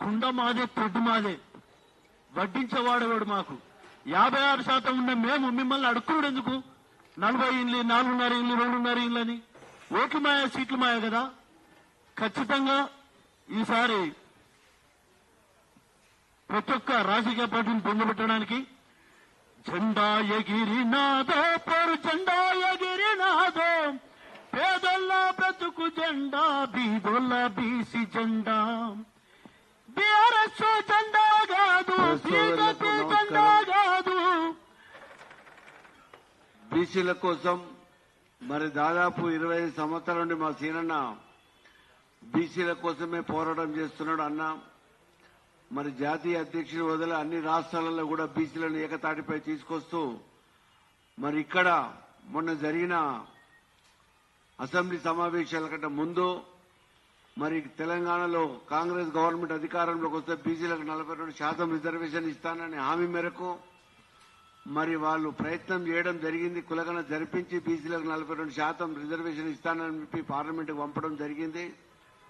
కుండ మాదే తెడ్డు మాదే వడ్డించేవాడేవాడు మాకు 56% ఉన్న మేము మిమ్మల్ని అడుక్కున్నాడు ఎందుకు 40 ఇండ్లు 4.5 ఇండ్లు 2.5 ఇండ్లు అని ఓట్లు మాయ సీట్లు మాయ కదా. ఖచ్చితంగా ఈసారి ప్రతి ఒక్క రాజకీయ పార్టీని పొందబెట్టడానికి జెండా ఎగిరినాదో పోరు జెండా ఎగిరినాదో పేదొల్ల బ్రతుకు జెండా బీదొల్ల బీసీ జెండా బీఆర్ఎస్ జెండా కాదు బీజేపీ జెండా కాదు. బీసీల కోసం మరి దాదాపు 25 సంవత్సరాల నుండి మా సీనన్న బీసీల కోసమే పోరాటం చేస్తున్నాడు అన్న. మరి జాతీయ అధ్యక్షుడు వదిలి అన్ని రాష్ట్రాలలో కూడా బీసీలను ఏకతాటిపై తీసుకొస్తూ మరి ఇక్కడ మొన్న జరిగిన అసెంబ్లీ సమావేశాల కంటే ముందు మరి తెలంగాణలో కాంగ్రెస్ గవర్నమెంట్ అధికారంలోకి వస్తే బీసీలకు 42% రిజర్వేషన్ ఇస్తానని హామీ మేరకు మరి వాళ్ళు ప్రయత్నం చేయడం జరిగింది. కులగన జరిపించి బీసీలకు 42% రిజర్వేషన్ ఇస్తానని చెప్పి పార్లమెంటుకు పంపడం జరిగింది.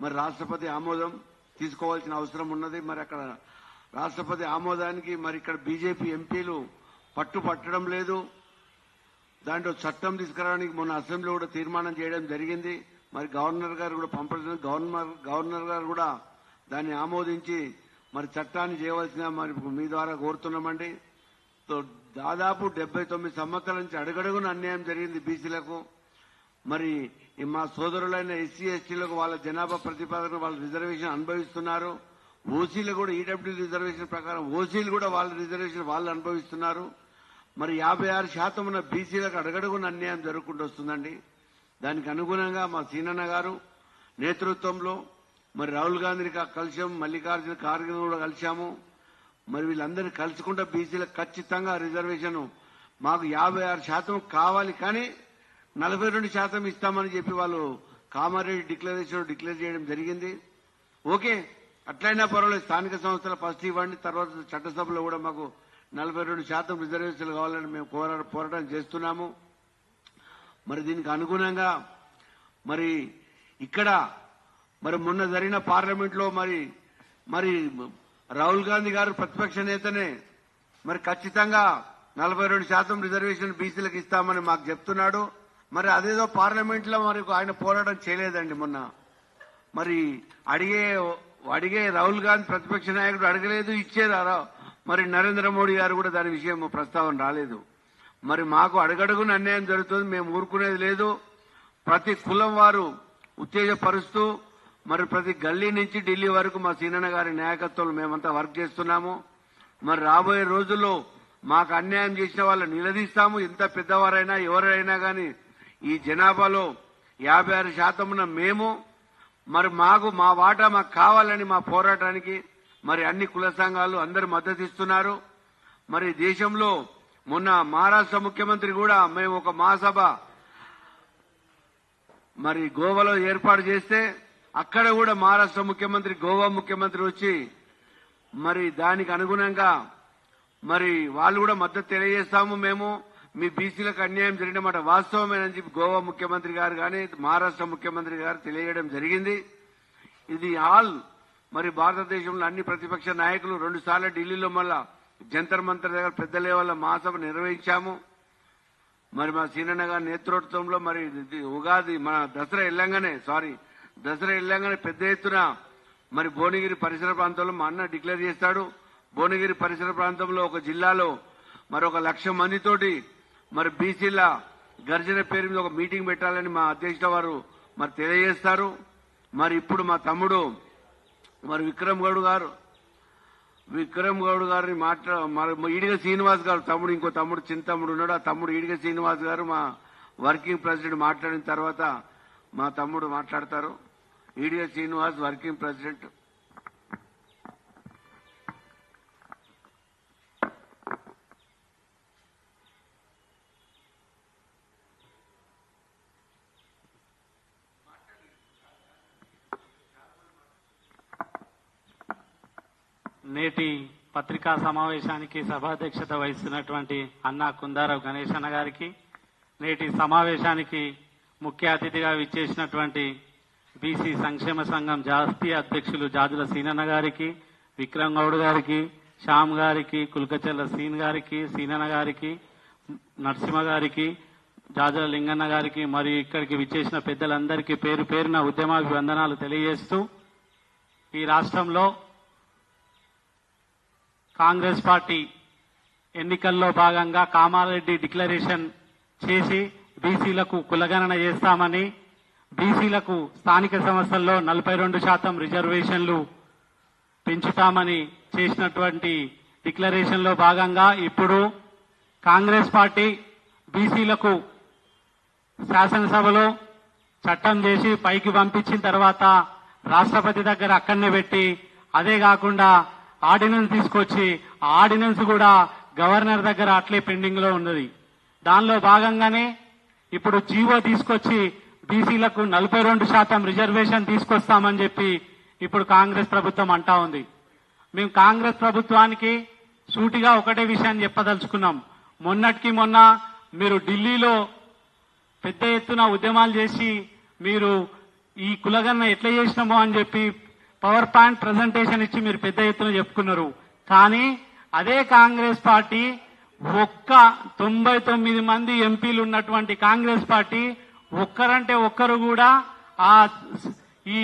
మరి రాష్ట్రపతి ఆమోదం తీసుకోవాల్సిన అవసరం ఉన్నది. మరి అక్కడ రాష్ట్రపతి ఆమోదానికి మరి ఇక్కడ బీజేపీ ఎంపీలు పట్టడం లేదు. దాంట్లో చట్టం తీసుకురావడానికి మొన్న అసెంబ్లీలో కూడా తీర్మానం చేయడం జరిగింది. మరి గవర్నర్ గారు కూడా పంపడం గవర్నర్ గారు కూడా దాన్ని ఆమోదించి మరి చట్టాన్ని చేయవలసిన మరి మీ ద్వారా కోరుతున్నామండి. దాదాపు 79 సంవత్సరాల నుంచి అడుగడుగున అన్యాయం జరిగింది బీసీలకు. మరి మా సోదరులైన ఎస్సీ ఎస్టీలకు వాళ్ళ జనాభా ప్రతిపాదన వాళ్ళ రిజర్వేషన్ అనుభవిస్తున్నారు. ఓసీలు కూడా ఈడబ్ల్యూ రిజర్వేషన్ ప్రకారం ఓసీలు కూడా వాళ్ళ రిజర్వేషన్ వాళ్ళు అనుభవిస్తున్నారు. మరి 56% ఉన్న బీసీలకు అడుగడుగున అన్యాయం జరుగుకుంటూ వస్తుందండి. దానికి అనుగుణంగా మా సీనన్న గారు నేతృత్వంలో మరి రాహుల్ గాంధీని కలిసాం, మల్లికార్జున ఖార్గే కూడా కలిశాము. మరి వీళ్ళందరినీ కలుసుకుంటే బీసీలకు ఖచ్చితంగా రిజర్వేషన్ మాకు 56% కావాలి, కానీ 42% ఇస్తామని చెప్పి వాళ్ళు కామారెడ్డి డిక్లేర్ చేయడం జరిగింది. ఓకే, అట్లయినా పర్వాలేదు, స్థానిక సంస్థల ఫస్ట్ ఇవ్వండి, తర్వాత చట్టసభలో కూడా మాకు 42% రిజర్వేషన్లు కావాలని మేము పోరాటం చేస్తున్నాము. మరి దీనికి అనుగుణంగా మరి ఇక్కడ మరి మొన్న జరిగిన పార్లమెంట్లో మరి రాహుల్ గాంధీ గారు ప్రతిపక్ష నేతనే మరి ఖచ్చితంగా 42% రిజర్వేషన్ బీసీలకు ఇస్తామని మాకు చెప్తున్నాడు. మరి అదేదో పార్లమెంట్ లో మరి ఆయన పోరాటం చేయలేదండి. మొన్న మరి అడిగే రాహుల్ గాంధీ ప్రతిపక్ష నాయకుడు అడగలేదు, ఇచ్చేదారా మరి నరేంద్ర మోడీ గారు కూడా దాని విషయం ప్రస్తావన రాలేదు. మరి మాకు అడుగడుగున అన్యాయం జరుగుతుంది, మేము ఊరుకునేది లేదు. ప్రతి కులం వారు ఉత్తేజపరుస్తూ మరి ప్రతి గల్లీ నుంచి ఢిల్లీ వరకు మా సీనన్న గారి నాయకత్వంలో మేమంతా వర్క్ చేస్తున్నాము. మరి రాబోయే రోజుల్లో మాకు అన్యాయం చేసిన వాళ్ళు నిలదీస్తాము. ఎంత పెద్దవారైనా ఎవరైనా కానీ ఈ జనాభాలో 56% ఉన్న మేము మరి మా వాటా మాకు కావాలని మా పోరాటానికి మరి అన్ని కుల సంఘాలు అందరూ మద్దతు ఇస్తున్నారు. మరి దేశంలో మొన్న మహారాష్ట్ర ముఖ్యమంత్రి కూడా మేము ఒక మహాసభ మరి గోవాలో ఏర్పాటు చేస్తే అక్కడ కూడా మహారాష్ట్ర ముఖ్యమంత్రి గోవా ముఖ్యమంత్రి వచ్చి మరి దానికి అనుగుణంగా మరి వాళ్ళు కూడా మద్దతు తెలియజేస్తాము. మేము మీ బీసీలకు అన్యాయం జరిగిన మాట వాస్తవమేనని చెప్పి గోవా ముఖ్యమంత్రి గారు కానీ మహారాష్ట్ర ముఖ్యమంత్రి గారు తెలియజేయడం జరిగింది. ఇది మరి భారతదేశంలో అన్ని ప్రతిపక్ష నాయకులు 2 సార్లు ఢిల్లీలో మళ్ళా జంతర్ మంతర్ దగ్గర పెద్ద లెవెల్లో మహాసభ నిర్వహించాము. మరి మా సీనన్న గారి నేతృత్వంలో మరి ఉగాది మన దసరా వెళ్ళంగానే పెద్ద ఎత్తున మరి భువనగిరి పరిసర ప్రాంతంలో మా అన్న డిక్లేర్ చేస్తాడు. భువనగిరి పరిసర ప్రాంతంలో ఒక జిల్లాలో మరి 1,00,000 మందితోటి మరి బీసీల గర్జన పేరు మీద ఒక మీటింగ్ పెట్టాలని మా అధ్యక్షుల వారు మరి తెలియజేస్తారు. మరి ఇప్పుడు మా తమ్ముడు మరి విక్రమ్ గౌడ్ గారిని మరి ఈడిగ శ్రీనివాస్ గారు తమ్ముడు, ఇంకో తమ్ముడు చిన్న తమ్ముడు ఉన్నాడు. ఆ తమ్ముడు ఈడిగ శ్రీనివాస్ గారు మా వర్కింగ్ ప్రెసిడెంట్ మాట్లాడిన తర్వాత మా తమ్ముడు మాట్లాడతారు. Ediga Srinivas working president. నేటి పత్రికా సమావేశానికి సభాధ్యక్షత వహిస్తున్నటువంటి అన్నా కుందారావు గణేష్ అన్న గారికి, నేటి సమావేశానికి ముఖ్య అతిథిగా విచ్చేసినటువంటి బీసీ సంక్షేమ సంఘం జాతీయ అధ్యక్షులు జాజుల సీనన్న గారికి, విక్రమ్ గౌడ్ గారికి, శ్యామ్ గారికి, కుల్కచెల్ల సీన్ గారికి, సీనన్న గారికి, నరసింహ గారికి, జాజల లింగన్న గారికి మరియు ఇక్కడికి విచ్చేసిన పెద్దలందరికీ పేరు పేరున ఉద్యమాభివందనాలు తెలియజేస్తూ, ఈ రాష్ట్రంలో కాంగ్రెస్ పార్టీ ఎన్నికల్లో భాగంగా కామారెడ్డి డిక్లరేషన్ చేసి బీసీలకు కులగణన చేస్తామని, బీసీలకు స్థానిక సంస్థల్లో 42% రిజర్వేషన్లు పెంచుతామని చేసినటువంటి డిక్లరేషన్ లో భాగంగా ఇప్పుడు కాంగ్రెస్ పార్టీ బీసీలకు శాసనసభలో చట్టం చేసి పైకి పంపించిన తర్వాత రాష్ట్రపతి దగ్గర అక్కడనే పెట్టి, అదే కాకుండా ఆర్డినెన్స్ తీసుకొచ్చి ఆ ఆర్డినెన్స్ కూడా గవర్నర్ దగ్గర అట్లే పెండింగ్ లో ఉన్నది. దానిలో భాగంగానే ఇప్పుడు జీవో తీసుకొచ్చి బీసీలకు 42% రిజర్వేషన్ తీసుకొస్తామని చెప్పి ఇప్పుడు కాంగ్రెస్ ప్రభుత్వం అంటా ఉంది. మేము కాంగ్రెస్ ప్రభుత్వానికి సూటిగా ఒకటే విషయాన్ని చెప్పదలుచుకున్నాం. మొన్నటికి మొన్న మీరు ఢిల్లీలో పెద్ద ఎత్తున ఉద్యమాలు చేసి మీరు ఈ కులగన్న ఎట్లా చేసినామో అని చెప్పి పవర్ పాయింట్ ప్రజెంటేషన్ ఇచ్చి మీరు పెద్ద ఎత్తున చెప్పుకున్నారు. కానీ అదే కాంగ్రెస్ పార్టీ 99 మంది ఎంపీలు ఉన్నటువంటి కాంగ్రెస్ పార్టీ ఒక్కరంటే ఒక్కరు కూడా ఈ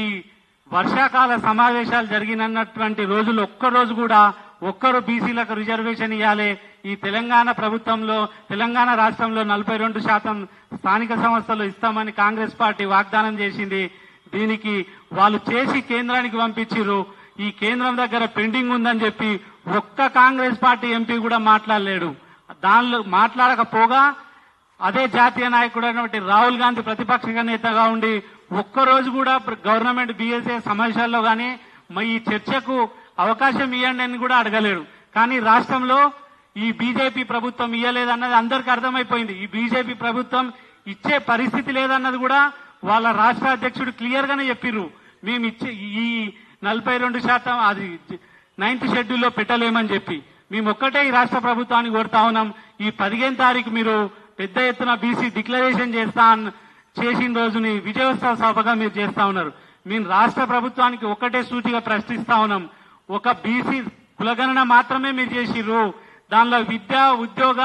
వర్షాకాల సమావేశాలు జరిగినటువంటి రోజులు ఒక్కరోజు కూడా ఒక్కరు బీసీలకు రిజర్వేషన్ ఇవ్వాలి, ఈ తెలంగాణ ప్రభుత్వంలో తెలంగాణ రాష్ట్రంలో 42% స్థానిక సంస్థలు ఇస్తామని కాంగ్రెస్ పార్టీ వాగ్దానం చేసింది. దీనికి వాళ్ళు చేసి కేంద్రానికి పంపించారు. ఈ కేంద్రం దగ్గర పెండింగ్ ఉందని చెప్పి ఒక్క కాంగ్రెస్ పార్టీ ఎంపీ కూడా మాట్లాడలేడు. దానిలో మాట్లాడకపోగా అదే జాతీయ నాయకుడు అయినటువంటి రాహుల్ గాంధీ ప్రతిపక్ష నేతగా ఉండి ఒక్కరోజు కూడా గవర్నమెంట్ బీఎస్ఏ సమావేశాల్లో కానీ ఈ చర్చకు అవకాశం ఇవ్వండి అని కూడా అడగలేడు. కానీ రాష్ట్రంలో ఈ బీజేపీ ప్రభుత్వం ఇవ్వలేదన్నది అందరికీ అర్థమైపోయింది. ఈ బీజేపీ ప్రభుత్వం ఇచ్చే పరిస్థితి లేదన్నది కూడా వాళ్ళ రాష్ట్ర అధ్యక్షుడు క్లియర్ గానే చెప్పిర్రు. మేము ఇచ్చే ఈ 42% అది 9th షెడ్యూల్లో పెట్టలేమని చెప్పి మేము ఒక్కటే ఈ రాష్ట్ర ప్రభుత్వాన్ని కోరుతా ఉన్నాం. ఈ 15వ తారీఖు మీరు పెద్ద ఎత్తున బీసీ డిక్లరేషన్ చేసిన రోజుని విజయోత్సవ సభగా మీరు చేస్తా ఉన్నారు. మేము రాష్ట్ర ప్రభుత్వానికి ఒక్కటే సూటిగా ప్రశ్నిస్తా ఉన్నాం. ఒక బీసీ కులగణన మాత్రమే మీరు చేసిర్రు. దానిలో విద్య ఉద్యోగ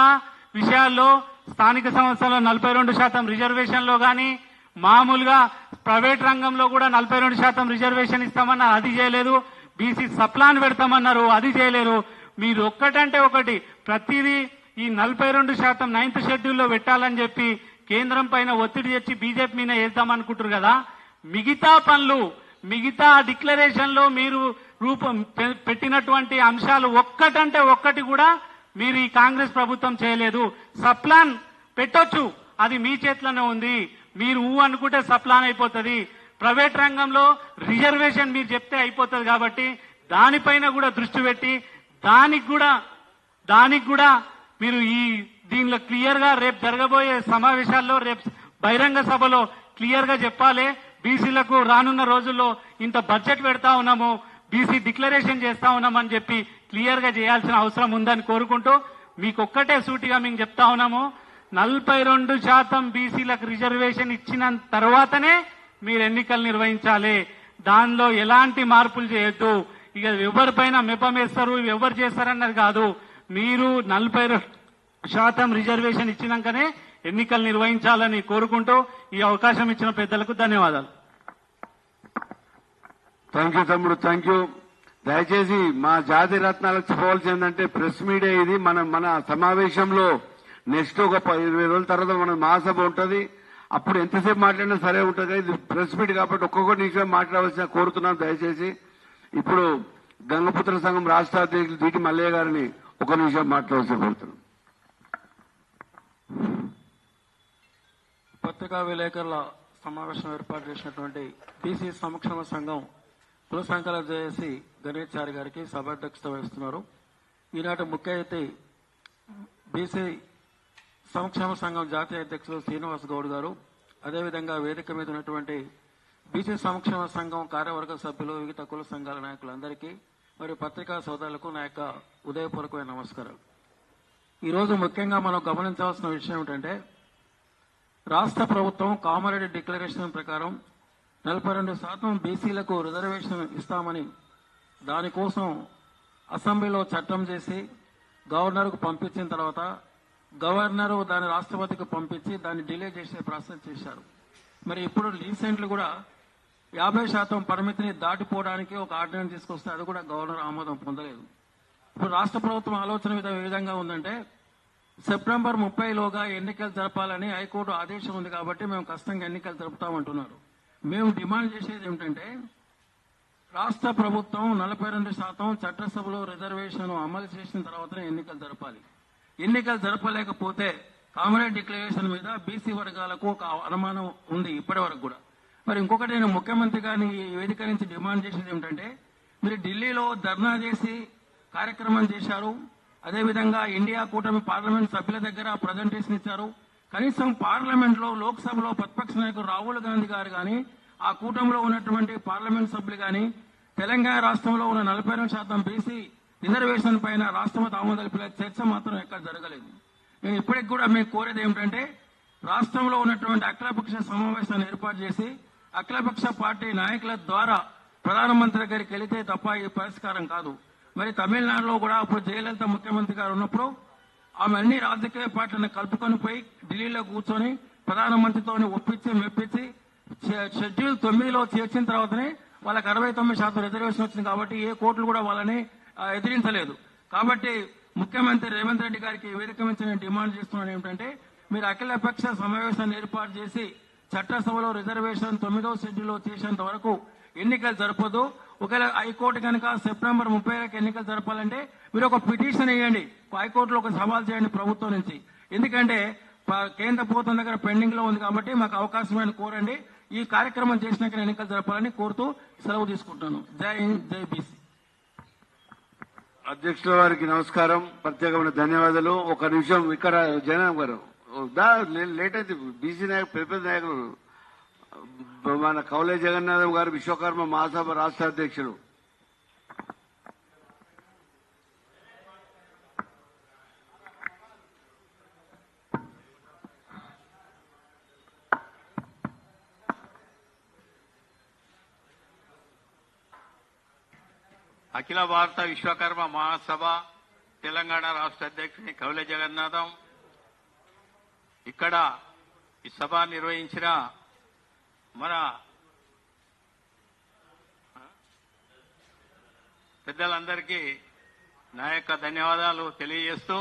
విషయాల్లో స్థానిక సంస్థల్లో 42% రిజర్వేషన్లో కానీ మామూలుగా ప్రైవేట్ రంగంలో కూడా 42% రిజర్వేషన్ ఇస్తామన్నారు, అది చేయలేదు. బీసీ సప్లాన్ పెడతామన్నారు, అది చేయలేరు. మీరు ఒక్కటంటే ఒకటి ప్రతిదీ ఈ 42% 9th షెడ్యూల్లో పెట్టాలని చెప్పి కేంద్రం పైన ఒత్తిడి తెచ్చి బీజేపీ మీద వేద్దామనుకుంటారు కదా. మిగతా పనులు మిగతా డిక్లరేషన్ లో మీరు పెట్టినటువంటి అంశాలు ఒక్కటంటే ఒక్కటి కూడా మీరు ఈ కాంగ్రెస్ ప్రభుత్వం చేయలేదు. సప్లాన్ పెట్టొచ్చు, అది మీ చేతిలోనే ఉంది. మీరు అనుకుంటే సప్లాన్ అయిపోతుంది. ప్రైవేట్ రంగంలో రిజర్వేషన్ మీరు చెప్తే అయిపోతుంది. కాబట్టి దానిపైన కూడా దృష్టి పెట్టి దానికి కూడా మీరు దీనిలో క్లియర్ గా రేపు జరగబోయే సమావేశాల్లో రేపు బహిరంగ సభలో క్లియర్ గా చెప్పాలి. బీసీలకు రానున్న రోజుల్లో ఇంత బడ్జెట్ పెడతా ఉన్నాము, బీసీ డిక్లరేషన్ చేస్తా ఉన్నామని చెప్పి క్లియర్ గా చేయాల్సిన అవసరం ఉందని కోరుకుంటూ మీకు ఒక్కటే సూటిగా మేము చెప్తా ఉన్నాము. 42% బీసీలకు రిజర్వేషన్ ఇచ్చిన తర్వాతనే మీరు ఎన్నికలు నిర్వహించాలి. దానిలో ఎలాంటి మార్పులు చేయొద్దు. ఇక ఎవరిపైన మెప్పమేస్తారు, ఎవరు చేస్తారన్నది కాదు. మీరు 42% రిజర్వేషన్ ఇచ్చినాకనే ఎన్నికలు నిర్వహించాలని కోరుకుంటూ ఈ అవకాశం ఇచ్చిన పెద్దలకు ధన్యవాదాలు. థ్యాంక్ యూ తమ్ముడు, థ్యాంక్ యూ. దయచేసి మా జాతి రత్నాలకు చెప్పవలసి ఏంటంటే ప్రెస్ మీడియా ఇది. మన సమావేశంలో నెక్స్ట్ ఒక 20 రోజుల తర్వాత మన మహాసభ ఉంటుంది. అప్పుడు ఎంతసేపు మాట్లాడినా సరే ఉంటుంది. ఇది ప్రెస్ మీట్ కాబట్టి ఒక్కొక్క నిమిషం మాట్లాడవలసిన కోరుతున్నాను దయచేసి. ఇప్పుడు గంగపుత్ర సంఘం రాష్ట్ర అధ్యక్షులు దీటి మల్లయ్య గారిని ఒక నిమిషం మాట్లాడవలసిన కోరుతున్నాను. పత్రికా విలేకరుల సమావేశం ఏర్పాటు చేసినటువంటి బీసీ సంక్షేమ సంఘం కుల సంఘాల జేఏసీ గణేశారి గారికి సభాధ్యక్షత వహిస్తున్నారు. ఈనాటి ముఖ్య అతిథి బీసీ సంక్షేమ సంఘం జాతీయ అధ్యక్షులు శ్రీనివాస్ గౌడ్ గారు, అదేవిధంగా వేదిక మీద ఉన్నటువంటి బీసీ సంక్షేమ సంఘం కార్యవర్గ సభ్యులు, వివిధ కుల సంఘాల నాయకులందరికీ మరియు పత్రికా సోదరులకు నా యొక్క ఉదయపూర్వకమైన నమస్కారాలు. ఈరోజు ముఖ్యంగా మనం గమనించాల్సిన విషయం ఏమిటంటే రాష్ట్ర ప్రభుత్వం కామారెడ్డి డిక్లరేషన్ ప్రకారం 42% బీసీలకు రిజర్వేషన్ ఇస్తామని దానికోసం అసెంబ్లీలో చట్టం చేసి గవర్నర్కు పంపించిన తర్వాత గవర్నరు దాన్ని రాష్ట్రపతికి పంపించి దాన్ని డిలే చేసే ప్రాసెస్ చేశారు. మరి ఇప్పుడు రీసెంట్లు కూడా 50% పరిమితిని దాటిపోవడానికి ఒక ఆర్డినెన్స్ తీసుకొస్తే అది కూడా గవర్నర్ ఆమోదం పొందలేదు. ఇప్పుడు రాష్ట్ర ప్రభుత్వం ఆలోచన ఏ విధంగా ఉందంటే సెప్టెంబర్ 30లోగా ఎన్నికలు జరపాలని హైకోర్టు ఆదేశం ఉంది కాబట్టి మేము కష్టంగా ఎన్నికలు జరుపుతామంటున్నారు. మేము డిమాండ్ చేసేది ఏమిటంటే రాష్ట్ర ప్రభుత్వం 42% చట్టసభలో రిజర్వేషన్ అమలు చేసిన తర్వాతనే ఎన్నికలు జరపాలి. ఎన్నికలు జరపలేకపోతే కామరేడ్ డిక్లరేషన్ మీద బీసీ వర్గాలకు ఒక అనుమానం ఉంది ఇప్పటి వరకు కూడా. మరి ఇంకొకటి నేను ముఖ్యమంత్రి గారిని ఈ వేదిక నుంచి డిమాండ్ చేసేది ఏమిటంటే మీరు ఢిల్లీలో ధర్నా చేసి కార్యక్రమం చేశారు. అదేవిధంగా ఇండియా కూటమి పార్లమెంట్ సభ్యుల దగ్గర ప్రజెంటేషన్ ఇచ్చారు. కనీసం పార్లమెంట్ లో లోక్సభలో ప్రతిపక్ష నాయకుడు రాహుల్ గాంధీ గారు కానీ ఆ కూటమిలో ఉన్నటువంటి పార్లమెంట్ సభ్యులు కానీ తెలంగాణ రాష్ట్రంలో ఉన్న 42% బీసీ రిజర్వేషన్ పైన రాష్ట్రపతి ఆమోదం తెలిపే చర్చ మాత్రం ఎక్కడ జరగలేదు. నేను ఇప్పటికి కూడా మేము కోరేది ఏమిటంటే రాష్ట్రంలో ఉన్నటువంటి అఖిలపక్ష సమావేశాన్ని ఏర్పాటు చేసి అఖిలపక్ష పార్టీ నాయకుల ద్వారా ప్రధానమంత్రి దగ్గరికి వెళితే తప్ప ఈ పరిష్కారం కాదు. మరి తమిళనాడులో కూడా అప్పుడు జయలలిత ముఖ్యమంత్రి గారు ఉన్నప్పుడు ఆమె అన్ని రాజకీయ పార్టీలను కలుపుకొని పోయి ఢిల్లీలో కూర్చొని ప్రధానమంత్రితో ఒప్పించి మెప్పించి షెడ్యూల్ 9లో చేర్చిన తర్వాతనే వాళ్ళకి 69% రిజర్వేషన్ వచ్చింది. కాబట్టి ఏ కోర్టులు కూడా వాళ్ళని ఎదిరించలేదు. కాబట్టి ముఖ్యమంత్రి రేవంత్ రెడ్డి గారికి ఈ వేదిక నుంచి నేను డిమాండ్ చేస్తున్నాను ఏమిటంటే మీరు అఖిలపక్ష సమావేశాన్ని ఏర్పాటు చేసి చట్టసభలో రిజర్వేషన్ 9వ షెడ్యూల్లో చేసేంత వరకు ఎన్నికలు జరపదు. ఒకవేళ హైకోర్టు కనుక సెప్టెంబర్ 30కి ఎన్నికలు జరపాలంటే మీరు ఒక పిటిషన్ వేయండి, హైకోర్టులో ఒక సవాల్ చేయండి ప్రభుత్వం నుంచి. ఎందుకంటే కేంద్ర ప్రభుత్వం దగ్గర పెండింగ్ లో ఉంది కాబట్టి మాకు అవకాశం కోరండి. ఈ కార్యక్రమం చేసినాక ఎన్నికలు జరపాలని కోరుతూ సెలవు తీసుకుంటాను. జై హింద్, జై బీసీ. అధ్యక్షుల వారికి నమస్కారం, ప్రత్యేకమైన ధన్యవాదాలు. ఒక నిమిషం ఇక్కడ జయరాం గారు లేట్ అయితే బీసీ నాయకులు పెద్ద నాయకులు మన కౌలే జగన్నాథం గారు విశ్వకర్మ మహాసభ రాష్ట్ర అధ్యక్షులు. అఖిల భారత విశ్వకర్మ మహాసభ తెలంగాణ రాష్ట్ర అధ్యక్షుని కౌలే జగన్నాథం. ఇక్కడ ఈ సభ నిర్వహించిన మన పెద్దలందరికీ నా యొక్క ధన్యవాదాలు తెలియజేస్తూ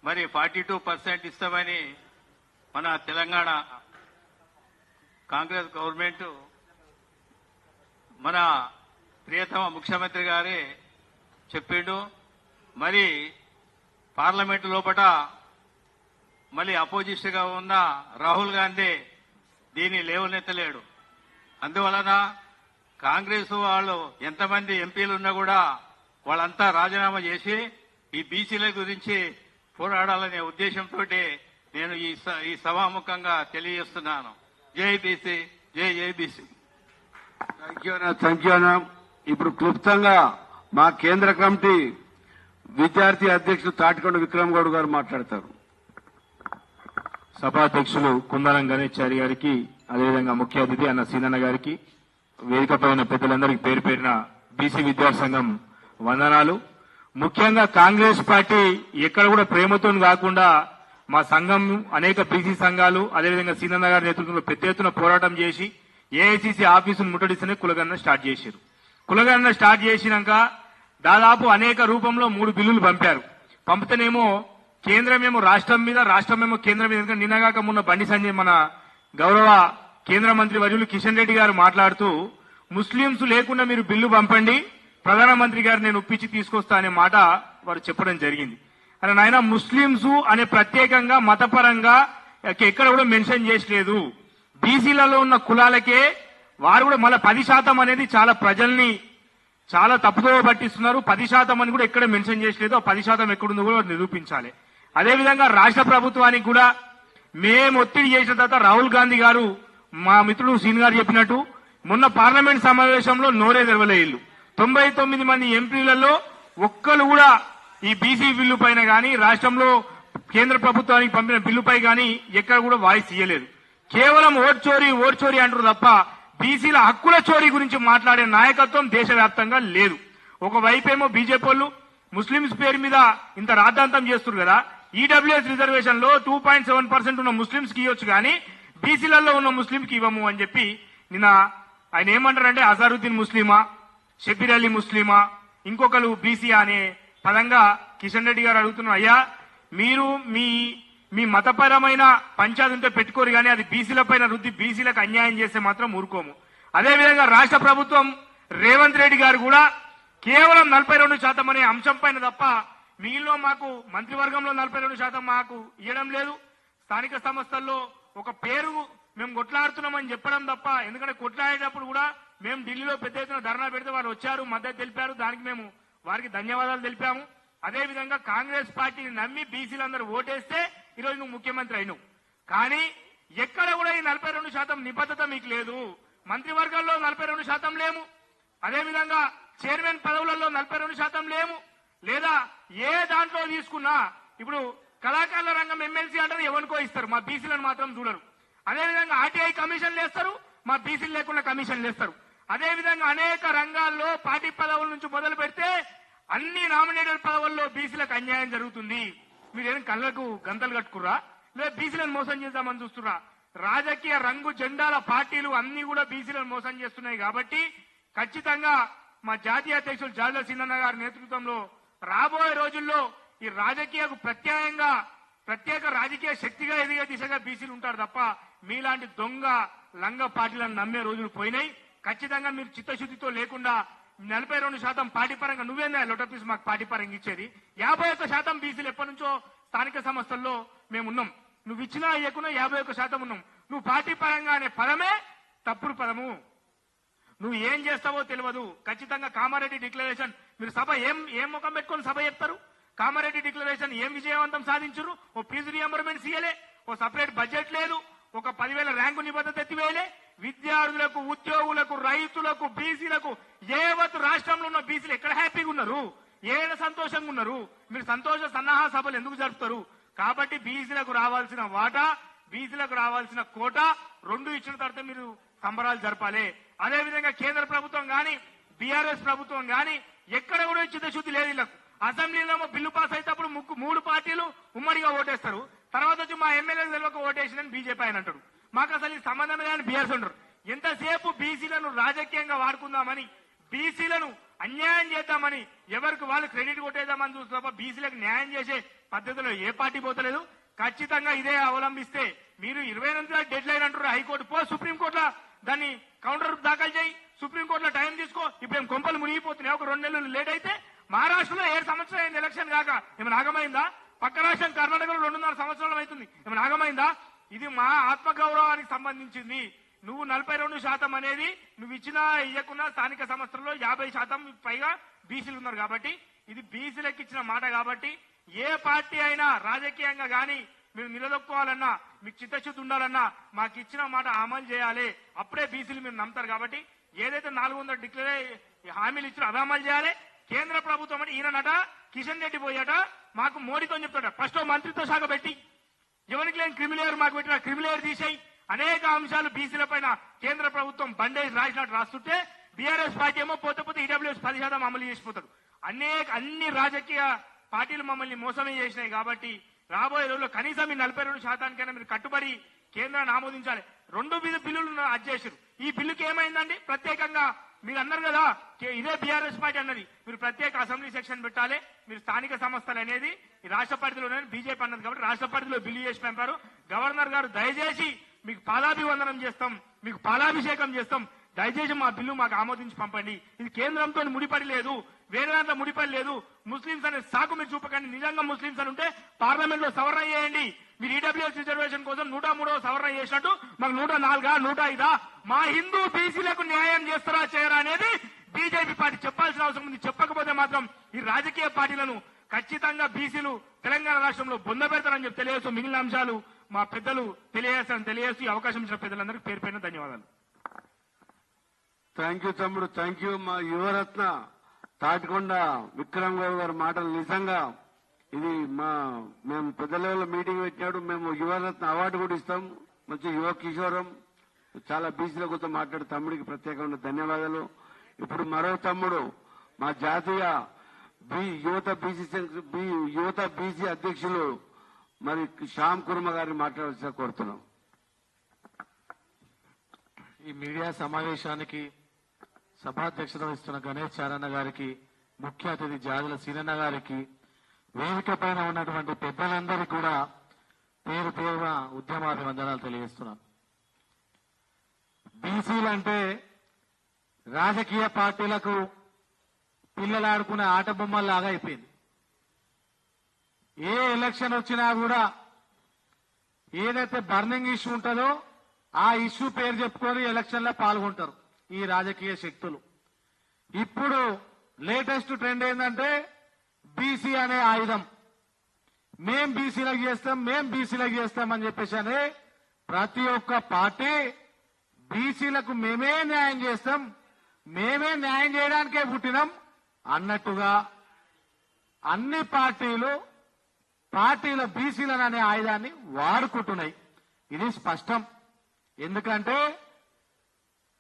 మరి 42% ఇస్తామని మన తెలంగాణ కాంగ్రెస్ గవర్నమెంట్ మన ప్రియతమ ముఖ్యమంత్రి గారే చెప్పిండు. మరి పార్లమెంటు లోపల మళ్ళీ అపోజిషన్ గా ఉన్న రాహుల్ గాంధీ దీన్ని లేవనెత్తలేడు. అందువలన కాంగ్రెస్ వాళ్ళు ఎంతమంది ఎంపీలు ఉన్నా కూడా వాళ్ళంతా రాజీనామా చేసి ఈ బీసీల గురించి పోరాడాలనే ఉద్దేశంతో నేను ఈ సభాముఖంగా తెలియజేస్తున్నాను. జై బీసీ, జై జై బీసీ. థ్యాంక్ యూ అన్న. ఇప్పుడు క్లుప్తంగా మా కేంద్ర కమిటీ విద్యార్థి అధ్యక్షుడు తాటికొండ విక్రమ్ గౌడ్ గారు మాట్లాడతారు. సభాధ్యక్షులు కుందరం గణేశారి గారికి, అదేవిధంగా ముఖ్య అతిథి అన్న సీనన్న గారికి, వేదిక పైన పెద్దలందరికీ పేరు పేరిన బీసీ విద్యా సంఘం వందనాలు. ముఖ్యంగా కాంగ్రెస్ పార్టీ ఎక్కడ కూడా ప్రేమతో కాకుండా మా సంఘం అనేక బీసీ సంఘాలు అదేవిధంగా సీనన్న గారి నేతృత్వంలో పెద్ద ఎత్తున పోరాటం చేసి ఏఐసీసీ ఆఫీసును ముట్టడిస్తేనే కులగణన స్టార్ట్ చేశారు. కులగణన స్టార్ట్ చేసినాక దాదాపు అనేక రూపంలో 3 బిల్లులు పంపారు. పంపితేనేమో కేంద్రమేమో రాష్ట్రం మీద, రాష్ట్రమేమో కేంద్రం మీద. నిన్నగాక మొన్న బండి సంజయ్ మన గౌరవ కేంద్ర మంత్రి వర్యులు కిషన్ రెడ్డి గారు మాట్లాడుతూ ముస్లింస్ లేకుండా మీరు బిల్లు పంపండి, ప్రధానమంత్రి గారు నేను ఒప్పించి తీసుకొస్తా అనే మాట వారు చెప్పడం జరిగింది. అని నాయన ముస్లింస్ అనే ప్రత్యేకంగా మతపరంగా ఎక్కడ కూడా మెన్షన్ చేసలేదు. బీసీలలో ఉన్న కులాలకే వారు కూడా మళ్ళీ 10% అనేది చాలా ప్రజల్ని చాలా తప్పుదో పట్టిస్తున్నారు. 10% అని కూడా ఎక్కడ మెన్షన్ చేసలేదు. ఆ 10% ఎక్కడుందో కూడా నిరూపించాలి. అదేవిధంగా రాష్ట్ర ప్రభుత్వానికి కూడా మేము ఒత్తిడి చేసిన తర్వాత రాహుల్ గాంధీ గారు మా మిత్రుడు సీన్ గారు చెప్పినట్టు మొన్న పార్లమెంట్ సమావేశంలో నోరే తెరవలేదు. 99 మంది ఎంపీలలో ఒక్కరు కూడా ఈ బీసీ బిల్లు పైన గానీ రాష్ట్రంలో కేంద్ర ప్రభుత్వానికి పంపిన బిల్లుపై గానీ ఎక్కడ కూడా వాయిస్ ఇయ్యలేదు. కేవలం ఓట్ చోరీ అంటారు తప్ప బీసీల హక్కుల చోరీ గురించి మాట్లాడే నాయకత్వం దేశవ్యాప్తంగా లేదు. ఒకవైపేమో బీజేపీ వాళ్ళు ముస్లింస్ పేరు మీద ఇంత రాద్ధాంతం చేస్తున్నారు కదా. ఈడబ్ల్యూఎస్ రిజర్వేషన్ లో 2.7% ఉన్న ముస్లింస్ కి ఇవ్వచ్చు కానీ బీసీలలో ఉన్న ముస్లింస్ కి ఇవ్వము అని చెప్పి నిన్న ఆయన ఏమంటారంటే అజారుద్దీన్ ముస్లిమా, షబీర్ అలీ ముస్లిమా, ఇంకొకరు బీసీ అనే పదంగా కిషన్ రెడ్డి గారు అడుగుతున్నారు. అయ్యా మీరు మీ మతపరమైన పంచాయతీ ఉంటే పెట్టుకోరు కానీ అది బీసీల పైన రుద్ది బీసీలకు అన్యాయం చేస్తే మాత్రం ఊరుకోము. అదేవిధంగా రాష్ట్ర ప్రభుత్వం రేవంత్ రెడ్డి గారు కూడా కేవలం 42% అనే అంశం పైన తప్ప మిగిలిన మాకు మంత్రివర్గంలో 42% మాకు ఇవ్వడం లేదు. స్థానిక సంస్థల్లో ఒక పేరు మేము కొట్లాడుతున్నామని చెప్పడం తప్ప, ఎందుకంటే కొట్లాడేటప్పుడు కూడా మేము ఢిల్లీలో పెద్ద ఎత్తున ధర్నా పెడితే వారు వచ్చారు, మద్దతు తెలిపారు, దానికి మేము వారికి ధన్యవాదాలు తెలిపాము. అదేవిధంగా కాంగ్రెస్ పార్టీని నమ్మి బీసీలందరూ ఓటేస్తే ఈరోజు నువ్వు ముఖ్యమంత్రి అయినావు. కానీ ఎక్కడ కూడా ఈ 42% నిబద్ధత మీకు లేదు. మంత్రివర్గాల్లో 42% లేము, అదేవిధంగా చైర్మన్ పదవులలో 42% లేము. లేదా ఏ దాంట్లో తీసుకున్నా ఇప్పుడు కళాకారుల రంగం ఎమ్మెల్సీ అంటారు, ఎవరికో ఇస్తారు, మా బీసీలను మాత్రం చూడరు. అదేవిధంగా ఆర్టీఐ కమిషన్లు వేస్తారు, మా బీసీలు లేకుండా కమిషన్లు వేస్తారు. అదేవిధంగా అనేక రంగాల్లో పార్టీ పదవుల నుంచి మొదలు పెడితే అన్ని నామినేటెడ్ పదవుల్లో బీసీలకు అన్యాయం జరుగుతుంది. మీరేం కళ్ళకు గంతలు కట్టుకురా, లేదా బీసీలను మోసం చేద్దామని చూస్తున్నా? రాజకీయ రంగు జెండాల పార్టీలు అన్ని కూడా బీసీలను మోసం చేస్తున్నాయి. కాబట్టి ఖచ్చితంగా మా జాతీయ అధ్యక్షులు జార్ల సింధన్న గారి నేతృత్వంలో రాబోయే రోజుల్లో ఈ రాజకీయకు ప్రత్యేక రాజకీయ శక్తిగా ఎదిగే దిశగా బీసీలు ఉంటారు తప్ప మీలాంటి దొంగ లంగ పార్టీలను నమ్మే రోజులు పోయినాయి. ఖచ్చితంగా మీరు చిత్తశుద్ధితో లేకుండా 42% పార్టీ పరంగా నువ్వేందా లొటపీస్ మాకు పార్టీ పరంగా ఇచ్చేది? 51% బీసీలు ఎప్పటి నుంచో స్థానిక సంస్థల్లో మేమున్నాం. నువ్వు ఇచ్చినా ఇవ్వకున్నా 51% ఉన్నాం. నువ్వు పార్టీ పరంగా అనే పదమే తప్పుడు పదము. నువ్వు ఏం చేస్తావో తెలియదు. ఖచ్చితంగా కామారెడ్డి డిక్లరేషన్ మీరు సభ ఏం ముఖం పెట్టుకొని సభ చెప్తారు? కామారెడ్డి డిక్లరేషన్ ఏం విజయవంతం సాధించరు? ఓ ఫీజు రియంబర్మెంట్స్ ఇయ్యలే, ఓ సపరేట్ బడ్జెట్ లేదు, ఒక 10,000 ర్యాంకు నిబద్ధత ఎత్తివేయలే. విద్యార్థులకు, ఉద్యోగులకు, రైతులకు, బీసీలకు యావత్ రాష్ట్రంలో ఉన్న బీసీలు ఎక్కడ హ్యాపీగా ఉన్నారు? ఏడ సంతోషంగా ఉన్నారు? మీరు సంతోష సన్నాహ సభలు ఎందుకు జరుపుతారు? కాబట్టి బీసీలకు రావాల్సిన వాటా, బీసీలకు రావాల్సిన కోట రెండు ఇచ్చిన తర్వాత మీరు సంబరాలు జరపాలి. అదేవిధంగా కేంద్ర ప్రభుత్వం గాని బీఆర్ఎస్ ప్రభుత్వం గాని ఎక్కడ కూడా చిత్తశుద్ధి లేదు. వీళ్ళకు అసెంబ్లీలో బిల్లు పాస్ అయినప్పుడు 3 పార్టీలు ఉమ్మడిగా ఓటేస్తారు. తర్వాత వచ్చి మా ఎమ్మెల్యేలు తెలియక ఓటేసిందని బీజేపీ ఆయన అంటాడు. మాకు అసలు ఈ సంబంధమే కానీ బీఆర్ఎస్ అంటారు. ఎంతసేపు బీసీలను రాజకీయంగా వాడుకుందామని, బీసీలను అన్యాయం చేద్దామని, ఎవరికి వాళ్ళు క్రెడిట్ కొట్టేద్దామని చూస్తున్నా బీసీలకు న్యాయం చేసే పద్ధతిలో ఏ పార్టీ పోతలేదు. ఖచ్చితంగా ఇదే అవలంబిస్తే మీరు 28 డెడ్ లైన్ అంటారు. హైకోర్టు పో, సుప్రీంకోర్టులో దాన్ని కౌంటర్ దాఖలు చేయి, సుప్రీంకోర్టులో టైం తీసుకో. ఇప్పుడు కొంపలు మునిగిపోతున్నాయి. ఒక 2 నెలలు లేట్ అయితే మహారాష్ట్రలో 7 సంవత్సరాలు అయింది ఎలక్షన్ కాక, ఏమైనా ఆగమైందా? పక్క రాష్ట్రం కర్ణాటకలో 2.5 సంవత్సరాలు అవుతుంది, ఏమైనా ఆగమైందా? ఇది మా ఆత్మగౌరవానికి సంబంధించింది. నువ్వు 42% అనేది నువ్వు ఇచ్చినా ఇయ్యకున్నా స్థానిక సంస్థల్లో 50% పైగా బీసీలు ఉన్నారు. కాబట్టి ఇది బీసీలకు ఇచ్చిన మాట. కాబట్టి ఏ పార్టీ అయినా రాజకీయంగా గాని మీరు నిలదొక్కోవాలన్నా, మీకు చిత్తశుద్ధి ఉండాలన్నా మాకు ఇచ్చిన మాట అమలు చేయాలి. అప్పుడే బీసీలు మీరు నమ్ముతారు. కాబట్టి ఏదైతే 400 డిక్లేర్ హామీలు ఇచ్చారో అవి అమలు చేయాలి. కేంద్ర ప్రభుత్వం అంటే ఈయనట కిషన్ రెడ్డి పోయాట మాకు మోడీతో చెప్తాడ, ఫస్ట్ మంత్రిత్వ శాఖ పెట్టి ఎవరికి లేని క్రిమిలేయర్ మాకు పెట్టిన క్రిమిలేయర్ తీసేయి. అనేక అంశాలు బీసీల పైన కేంద్ర ప్రభుత్వం బండేసి రాసినట్టు రాస్తుంటే బీఆర్ఎస్ పార్టీ ఏమో పోతే ఈడబ్ల్యూఎస్ 10% అమలు చేసిపోతాడు. అన్ని రాజకీయ పార్టీలు మమ్మల్ని మోసమే చేసినాయి. కాబట్టి రాబోయే రోజుల్లో కనీసం ఈ 42%కైనా మీరు కట్టుబడి కేంద్రాన్ని ఆమోదించాలి. 2 బిల్లులు అధ్యక్షుడు ఈ బిల్లుకి ఏమైందండి? ప్రత్యేకంగా మీరు అన్నారు కదా, ఇదే బీఆర్ఎస్ పార్టీ అన్నది మీరు ప్రత్యేక అసెంబ్లీ సెక్షన్ పెట్టాలి. మీరు స్థానిక సంస్థలు అనేది ఈ రాష్ట్ర పరిధిలోనే బీజేపీ అన్నది కాబట్టి రాష్ట్ర పరిధిలో బిల్లు చేసి పంపారు. గవర్నర్ గారు దయచేసి మీకు పాదాభివందనం చేస్తాం, మీకు పాలాభిషేకం చేస్తాం, దయచేసి మా బిల్లు మాకు ఆమోదించి పంపండి. ఇది కేంద్రంతో ముడిపడి లేదు, వేరే దాంట్లో ముడిపడి లేదు. ముస్లింస్ అనే సాకు మీరు చూపకండి. నిజంగా ముస్లింస్ అని ఉంటే పార్లమెంట్ లో సవరణ చేయండి. మీరు ఈడబ్ల్యూఎస్ రిజర్వేషన్ కోసం 103వ సవరణ చేసినట్టు మాకు 104, 105 మా హిందూ బీసీలకు న్యాయం చేస్తారా చేయరా అనేది బీజేపీ పార్టీ చెప్పాల్సిన అవసరం ఉంది. చెప్పకపోతే మాత్రం ఈ రాజకీయ పార్టీలను ఖచ్చితంగా బీసీలు తెలంగాణ రాష్ట్రంలో బొంద పెడతారని చెప్పి తెలియజేస్తూ మిగిలిన అంశాలు మా పెద్దలు తెలియజేస్తూ ఈ అవకాశం ఇచ్చిన పెద్దలందరికీ పేరు పైన ధన్యవాదాలు. థ్యాంక్ యూ తమ్ముడు, థ్యాంక్ యూ. మా యువరత్న తాటికొండ విక్రమ్ గౌడ్ గారి మాటలు నిజంగా ఇది మేము పెద్ద లెవెల్ మీటింగ్ పెట్టినాడు. మేము యువరత్న అవార్డు కూడా ఇస్తాం. మంచి యువ కిషోరం, చాలా బీసీల గురించి మాట్లాడు తమ్ముడికి ప్రత్యేకమైన ధన్యవాదాలు. ఇప్పుడు మరో తమ్ముడు మా జాతీయ యువత బీసీ అధ్యక్షులు మరి శ్యామ్ కుర్మ గారిని మాట్లాడాల్సిన కోరుతున్నాం. ఈ మీడియా సమావేశానికి సభాధ్యక్షత వహిస్తున్న గణేష్ చారన్న గారికి, ముఖ్య అతిథి జాదుల సీనన్న గారికి, వేదిక పైన ఉన్నటువంటి పెద్దలందరికీ కూడా పేరు పేరున ఉద్యమాభివందనాలు తెలియజేస్తున్నాను. బీసీలంటే రాజకీయ పార్టీలకు పిల్లలు ఆడుకునే ఆట బొమ్మల్లాగా అయిపోయింది. ఏ ఎలక్షన్ వచ్చినా కూడా ఏదైతే బర్నింగ్ ఇష్యూ ఉంటుందో ఆ ఇష్యూ పేరు చెప్పుకొని ఎలక్షన్లో పాల్గొంటారు ఈ రాజకీయ శక్తులు. ఇప్పుడు లేటెస్ట్ ట్రెండ్ ఏంటంటే బీసీ అనే ఆయుధం, మేం బీసీలకు చేస్తాం అని చెప్పేసి అని ప్రతి ఒక్క పార్టీ బీసీలకు మేమే న్యాయం చేస్తాం, మేమే న్యాయం చేయడానికే పుట్టినాం అన్నట్టుగా అన్ని పార్టీల బీసీలను అనే ఆయుధాన్ని వాడుకుంటున్నాయి. ఇది స్పష్టం. ఎందుకంటే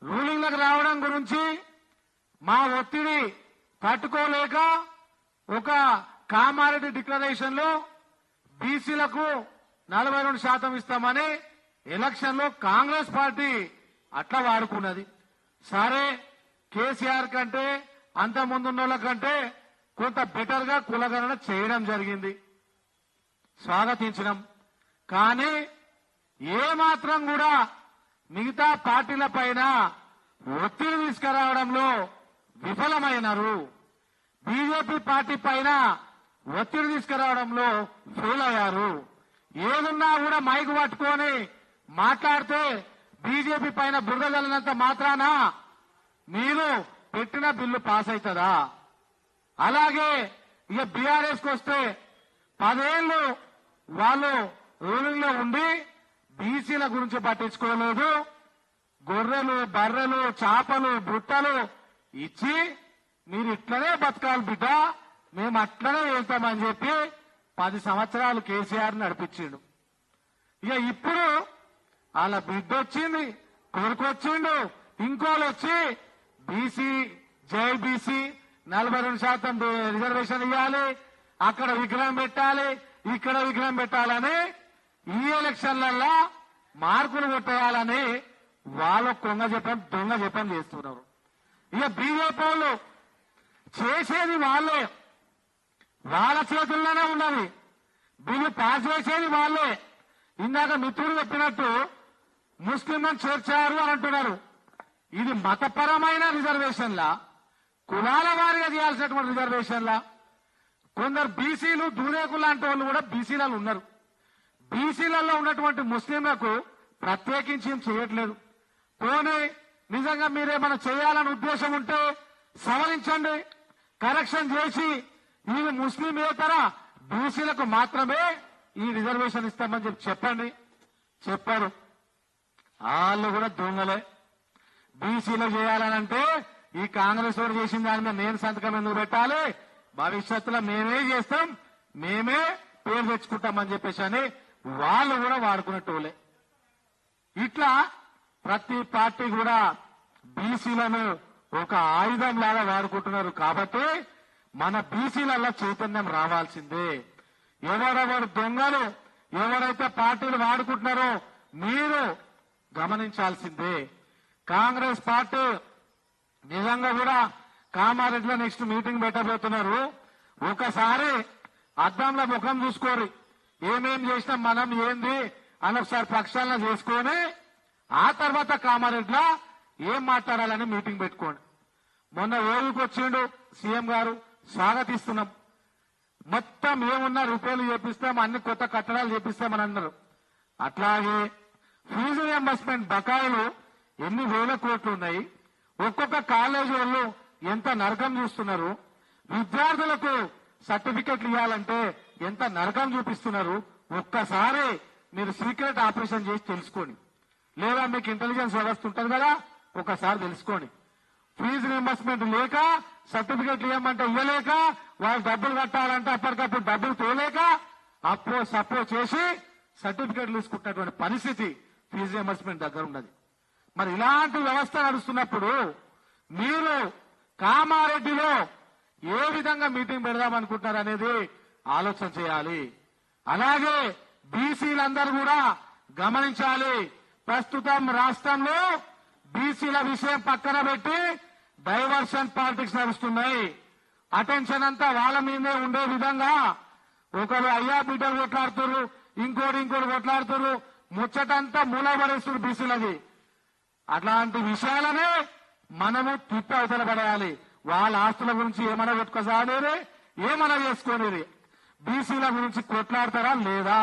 రూలింగ్లకు రావడం గురించి మా ఒత్తిడి తట్టుకోలేక ఒక కామారెడ్డి డిక్లరేషన్ లో బీసీలకు 42% ఇస్తామని ఎలక్షన్ లో కాంగ్రెస్ పార్టీ అట్లా వాడుకున్నది. సరే, కేసీఆర్ కంటే అంత ముందున్న కంటే కొంత బెటర్ గా కులగణన చేయడం జరిగింది, స్వాగతించడం. కానీ ఏమాత్రం కూడా మిగతా పార్టీల పైన ఒత్తిడి తీసుకురావడంలో విఫలమైనారు. బీజేపీ పార్టీ పైన ఒత్తిడి తీసుకురావడంలో ఫెయిల్ అయ్యారు. ఏదున్నా కూడా మైకు పట్టుకొని మాట్లాడితే బీజేపీ పైన బురద జల్లినంత మాత్రాన మీరు పెట్టిన బిల్లు పాస్ అవుతుందా? అలాగే ఇక బీఆర్ఎస్ కు వస్తే 10 ఏళ్లు వాళ్ళు రూలింగ్ లో ఉండి బీసీల గురించి పట్టించుకోలేదు. గొర్రెలు, బర్రెలు, చేపలు, బుట్టలు ఇచ్చి మీరు ఇట్లనే బతకాలి బిడ్డ, మేము అట్లనే వెళ్తామని చెప్పి 10 సంవత్సరాలు కేసీఆర్ నడిపించిండు. ఇక ఇప్పుడు వాళ్ళ బిడ్డ వచ్చింది, కొడుకు వచ్చిండు, ఇంకోళ్ళు వచ్చి బీసీ జై బీసీ 42% రిజర్వేషన్ ఇవ్వాలి, అక్కడ విగ్రహం పెట్టాలి, ఇక్కడ విగ్రహం పెట్టాలని ఈ ఎలక్షన్లలో మార్కులు కొట్టేయాలని వాళ్ళు దొంగ చెప్పం చేస్తున్నారు. ఇక బీజేపీ వాళ్ళు చేసేది వాళ్ళే, వాళ్ళ చేతుల్లోనే ఉన్నది. బిల్లు పాస్ చేసేది వాళ్ళే. ఇందాక మిత్రుడు చెప్పినట్టు ముస్లింలను చేర్చారు అని అంటున్నారు. ఇది మతపరమైన రిజర్వేషన్లా, కులాల వారిగా చేయాల్సినటువంటి రిజర్వేషన్లా? కొందరు బీసీలు దూరేకులు లాంటి వాళ్ళు కూడా బీసీలలో ఉన్నారు. బీసీలలో ఉన్నటువంటి ముస్లింలకు ప్రత్యేకించి ఏం చేయట్లేదు. పోనీ నిజంగా మీరేమైనా చేయాలని ఉద్దేశం ఉంటే సవరించండి, కరెక్షన్ చేసి ఈ ముస్లింయేతర బీసీలకు మాత్రమే ఈ రిజర్వేషన్ ఇస్తామని చెప్పండి. చెప్పారు. వాళ్ళు కూడా దొంగలే. బీసీలో చేయాలనంటే ఈ కాంగ్రెస్ వారు చేసిన దాని మీద నేను సంతకం ఎందుకు పెట్టాలి? భవిష్యత్తులో మేమే చేస్తాం, మేమే పేరు తెచ్చుకుంటామని చెప్పేసి అని వాళ్ళు కూడా వాడుకునేటోళ్ళే. ఇట్లా ప్రతి పార్టీ కూడా బీసీలను ఒక ఆయుధం లాగా వాడుకుంటున్నారు. కాబట్టి మన బీసీలలో చైతన్యం రావాల్సిందే. ఎవరెవరు దొంగలు, ఎవరైతే పార్టీలు వాడుకుంటున్నారో మీరు గమనించాల్సిందే. కాంగ్రెస్ పార్టీ నిజంగా కూడా కామారెడ్డిలో నెక్స్ట్ మీటింగ్ పెట్టబోతున్నారు. ఒకసారి అద్దంలో ముఖం చూసుకోరు, ఏమేం చేసినాం మనం ఏంది అని ఒకసారి ప్రక్షాళన చేసుకొని ఆ తర్వాత కామారెడ్డిలో ఏం మాట్లాడాలని మీటింగ్ పెట్టుకోండి. మొన్న ఓయూకి వచ్చిండు సీఎం గారు, స్వాగతిస్తున్నాం. మొత్తం ఏమున్నా రూపాయలు చేపిస్తాం, అన్ని కొత్త కట్టడాలు చేపిస్తామని అన్నారు. అట్లాగే ఫీజు రియంబర్స్మెంట్ బకాయిలు ఎన్ని వేల కోట్లు ఉన్నాయి. ఒక్కొక్క కాలేజీ వాళ్ళు ఎంత నరకం చూస్తున్నారు. విద్యార్థులకు సర్టిఫికెట్లు ఇవ్వాలంటే ఎంత నరకం చూపిస్తున్నారు. ఒక్కసారి మీరు సీక్రెట్ ఆపరేషన్ చేసి తెలుసుకోండి, లేదా మీకు ఇంటెలిజెన్స్ వ్యవస్థ ఉంటుంది కదా, ఒకసారి తెలుసుకోండి. ఫీజు రియంబర్స్మెంట్ లేక సర్టిఫికెట్లు ఇవ్వమంటే ఇవ్వలేక, వాళ్ళు డబ్బులు కట్టాలంటే అప్పటికప్పుడు డబ్బులు తోలేక అప్పో సప్పో చేసి సర్టిఫికెట్లు తీసుకుంటున్నటువంటి పరిస్థితి ఫీజు రియంబర్స్మెంట్ దగ్గర ఉన్నది. మరి ఇలాంటి వ్యవస్థ నడుస్తున్నప్పుడు మీరు కామారెడ్డిలో ఏ విధంగా మీటింగ్ పెడదాం అనుకుంటున్నారు అనేది ఆలోచన చేయాలి. అలాగే బీసీలందరూ కూడా గమనించాలి. ప్రస్తుతం రాష్ట్రంలో బీసీల విషయం పక్కన పెట్టి డైవర్షన్ పాలిటిక్స్ నడుస్తున్నాయి. అటెన్షన్ అంతా వాళ్ళ మీదే ఉండే విధంగా ఒకరు అయ్యా బిడ్డలు కొట్లాడుతున్నారు, ఇంకోటి కొట్లాడుతున్నారు, ముచ్చటంతా మూలపడేస్తున్నారు బీసీలది. అట్లాంటి విషయాలనే మనము తిప్పి అవతల పడేయాలి. వాళ్ళ ఆస్తుల గురించి ఏమైనా కొట్టుకోసాడేరే, ఏమైనా చేసుకోలేరు, బీసీల గురించి కొట్లాడతారా లేదా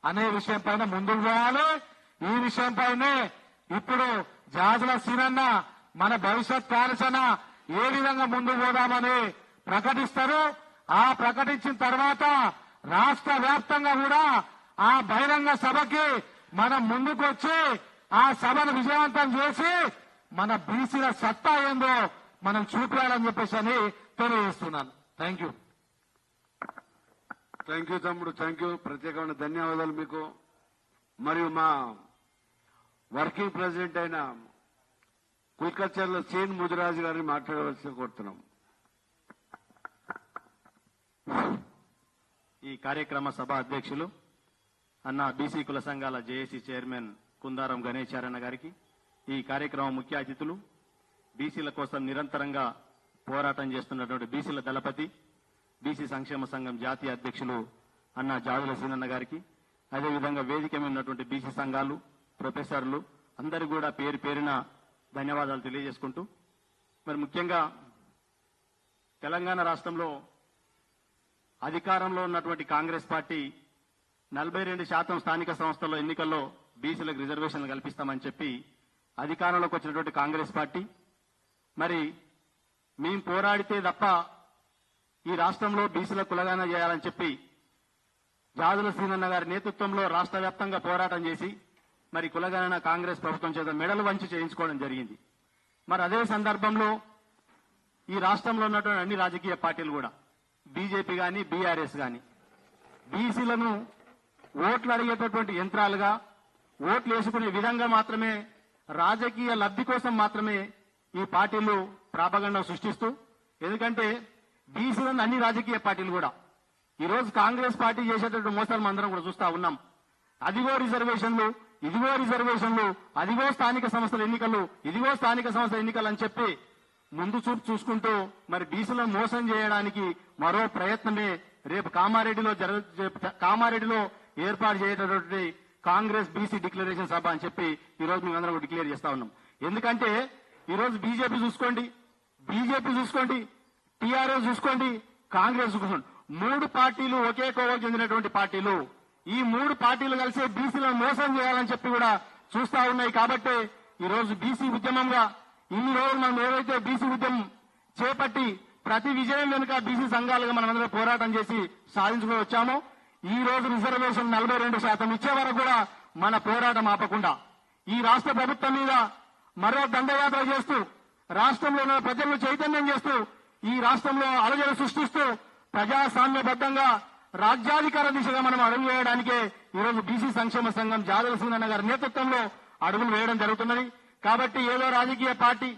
అనే విషయం పైన ముందుకు పోవాలి. ఈ విషయం పైనే ఇప్పుడు జాజుల సీనన్న మన భవిష్యత్ కార్యాచరణ ఏ విధంగా ముందుకు పోదామని ప్రకటిస్తారు. ఆ ప్రకటించిన తర్వాత రాష్ట్ర వ్యాప్తంగా కూడా ఆ బహిరంగ సభకి మనం ముందుకు వచ్చి ఆ సభను విజయవంతం చేసి మన బీసీల సత్తా ఏందో మనం చూపించాలని చెప్పేసి అని తెలియజేస్తున్నాను. Thank you. థ్యాంక్ యూ తమ్ముడు, థ్యాంక్ యూ. ప్రత్యేకమైన ధన్యవాదాలు మీకు. మరియు మా వర్కింగ్ ప్రెసిడెంట్ అయిన కుల్కచర్ల సీన్ ముదిరాజు గారిని మాట్లాడవలసి కోరుతున్నాం. ఈ కార్యక్రమ సభ అధ్యక్షులు అన్న బీసీ కుల సంఘాల జేఏసీ చైర్మన్ కుందారం గణేశారన్న గారికి, ఈ కార్యక్రమం ముఖ్య అతిథులు బీసీల కోసం నిరంతరంగా పోరాటం చేస్తున్నటువంటి బీసీల దళపతి బీసీ సంక్షేమ సంఘం జాతీయ అధ్యక్షులు అన్న జాజుల సీనన్న గారికి, అదేవిధంగా వేదిక మీద ఉన్నటువంటి బీసీ సంఘాలు, ప్రొఫెసర్లు అందరూ కూడా పేరు పేరున ధన్యవాదాలు తెలియజేసుకుంటూ, మరి ముఖ్యంగా తెలంగాణ రాష్ట్రంలో అధికారంలో ఉన్నటువంటి కాంగ్రెస్ పార్టీ 42% స్థానిక సంస్థల ఎన్నికల్లో బీసీలకు రిజర్వేషన్లు కల్పిస్తామని చెప్పి అధికారంలోకి వచ్చినటువంటి కాంగ్రెస్ పార్టీ, మరి మేం పోరాడితే తప్ప ఈ రాష్ట్రంలో బీసీల కులగాన చేయాలని చెప్పి జాజుల సీనన్న గారి నేతృత్వంలో రాష్ట్ర వ్యాప్తంగా పోరాటం చేసి మరి కులగణన కాంగ్రెస్ ప్రభుత్వం చేత మెడలు వంచి చేయించుకోవడం జరిగింది. మరి అదే సందర్భంలో ఈ రాష్ట్రంలో ఉన్నటువంటి అన్ని రాజకీయ పార్టీలు కూడా బీజేపీ గాని బీఆర్ఎస్ గాని బీసీలను ఓట్లు అడిగేటటువంటి యంత్రాలుగా, ఓట్లు వేసుకునే విధంగా మాత్రమే, రాజకీయ లబ్ధి కోసం మాత్రమే ఈ పార్టీలు ప్రాపగండా సృష్టిస్తూ, ఎందుకంటే బీసీలను అన్ని రాజకీయ పార్టీలు కూడా ఈరోజు కాంగ్రెస్ పార్టీ చేసేటటువంటి మోసాలు అందరం కూడా చూస్తా ఉన్నాం. అదిగో రిజర్వేషన్లు, ఇదిగో రిజర్వేషన్లు, అదిగో స్థానిక సంస్థల ఎన్నికలు, ఇదిగో స్థానిక సంస్థల ఎన్నికలు అని చెప్పి ముందు చూపు చూసుకుంటూ మరి బీసీలను మోసం చేయడానికి మరో ప్రయత్నమే రేపు కామారెడ్డిలో ఏర్పాటు చేయటటువంటి కాంగ్రెస్ బీసీ డిక్లరేషన్ సభ అని చెప్పి ఈ రోజు మేమందరం డిక్లేర్ చేస్తా ఉన్నాం. ఎందుకంటే ఈ రోజు బీజేపీ చూసుకోండి, టీఆర్ఎస్ చూసుకోండి, కాంగ్రెస్ చూసుకోండి, 3 పార్టీలు ఒకే కోవకు చెందినటువంటి పార్టీలు. ఈ 3 పార్టీలు కలిసి బీసీలను మోసం చేయాలని చెప్పి కూడా చూస్తా ఉన్నాయి. కాబట్టి ఈ రోజు బీసీ ఉద్యమంగా ఇన్ని రోజులు మనం ఏవైతే బీసీ ఉద్యమం చేపట్టి ప్రతి విజయం వెనుక బీసీ సంఘాలుగా మనమందరం పోరాటం చేసి సాధించుకుని వచ్చామో, ఈ రోజు రిజర్వేషన్ 42% ఇచ్చే వరకు కూడా మన పోరాటం ఆపకుండా ఈ రాష్ట్ర ప్రభుత్వం మీద మరో దండయాత్ర చేస్తూ రాష్ట్రంలో ఉన్న ప్రజలను చైతన్యం చేస్తూ ఈ రాష్ట్రంలో అలజడి సృష్టిస్తూ ప్రజాస్వామ్యబద్ధంగా రాజ్యాధికార దిశగా మనం అడుగు వేయడానికే ఈరోజు బీసీ సంక్షేమ సంఘం జాజుల సీనన్న గారి నేతృత్వంలో అడుగులు వేయడం జరుగుతున్నది. కాబట్టి ఏదో రాజకీయ పార్టీ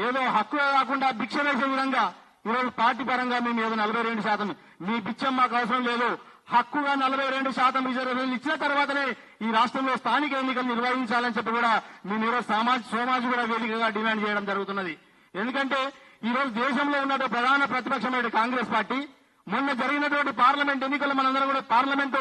ఏదో హక్కు కాకుండా భిక్ష వేసే విధంగా ఈరోజు పార్టీ పరంగా మేము ఏదో 42% మీ బిచ్చం మాకు అవసరం లేదు, హక్కుగా 42% రిజర్వేషన్లు ఇచ్చిన తర్వాతనే ఈ రాష్ట్రంలో స్థానిక ఎన్నికలు నిర్వహించాలని చెప్పి కూడా మేము ఈరోజు సోమాజిగూడ వేదికగా డిమాండ్ చేయడం జరుగుతున్నది. ఎందుకంటే ఈ రోజు దేశంలో ఉన్న ప్రధాన ప్రతిపక్షమైన కాంగ్రెస్ పార్టీ మొన్న జరిగినటువంటి పార్లమెంట్ ఎన్నికలు మనందరం కూడా పార్లమెంటు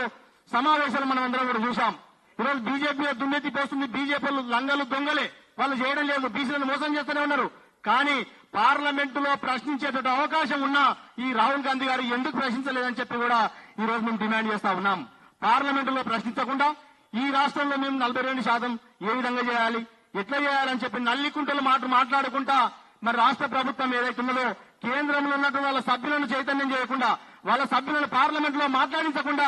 సమావేశాలు మనమందరం కూడా చూశాం. ఈరోజు బీజేపీ దుమ్మెత్తి పోస్తుంది, బీజేపీలు లంగలు దొంగలే, వాళ్ళు చేయడం లేదు, బీసీలను మోసం చేస్తూనే ఉన్నారు. కానీ పార్లమెంటులో ప్రశ్నించేటట్టు అవకాశం ఉన్నా ఈ రాహుల్ గాంధీ గారు ఎందుకు ప్రశ్నించలేదని చెప్పి కూడా ఈ రోజు మేము డిమాండ్ చేస్తా ఉన్నాం. పార్లమెంటులో ప్రశ్నించకుండా ఈ రాష్ట్రంలో మేము 42% ఏ విధంగా చేయాలి, ఎట్లా చేయాలని చెప్పి నల్లికుంటలు మాట్లాడుకుంటా మరి రాష్ట్ర ప్రభుత్వం ఏదైతే ఉన్నదో కేంద్రంలో ఉన్నటువంటి వాళ్ళ సభ్యులను చైతన్యం చేయకుండా, వాళ్ళ సభ్యులను పార్లమెంట్ లో మాట్లాడించకుండా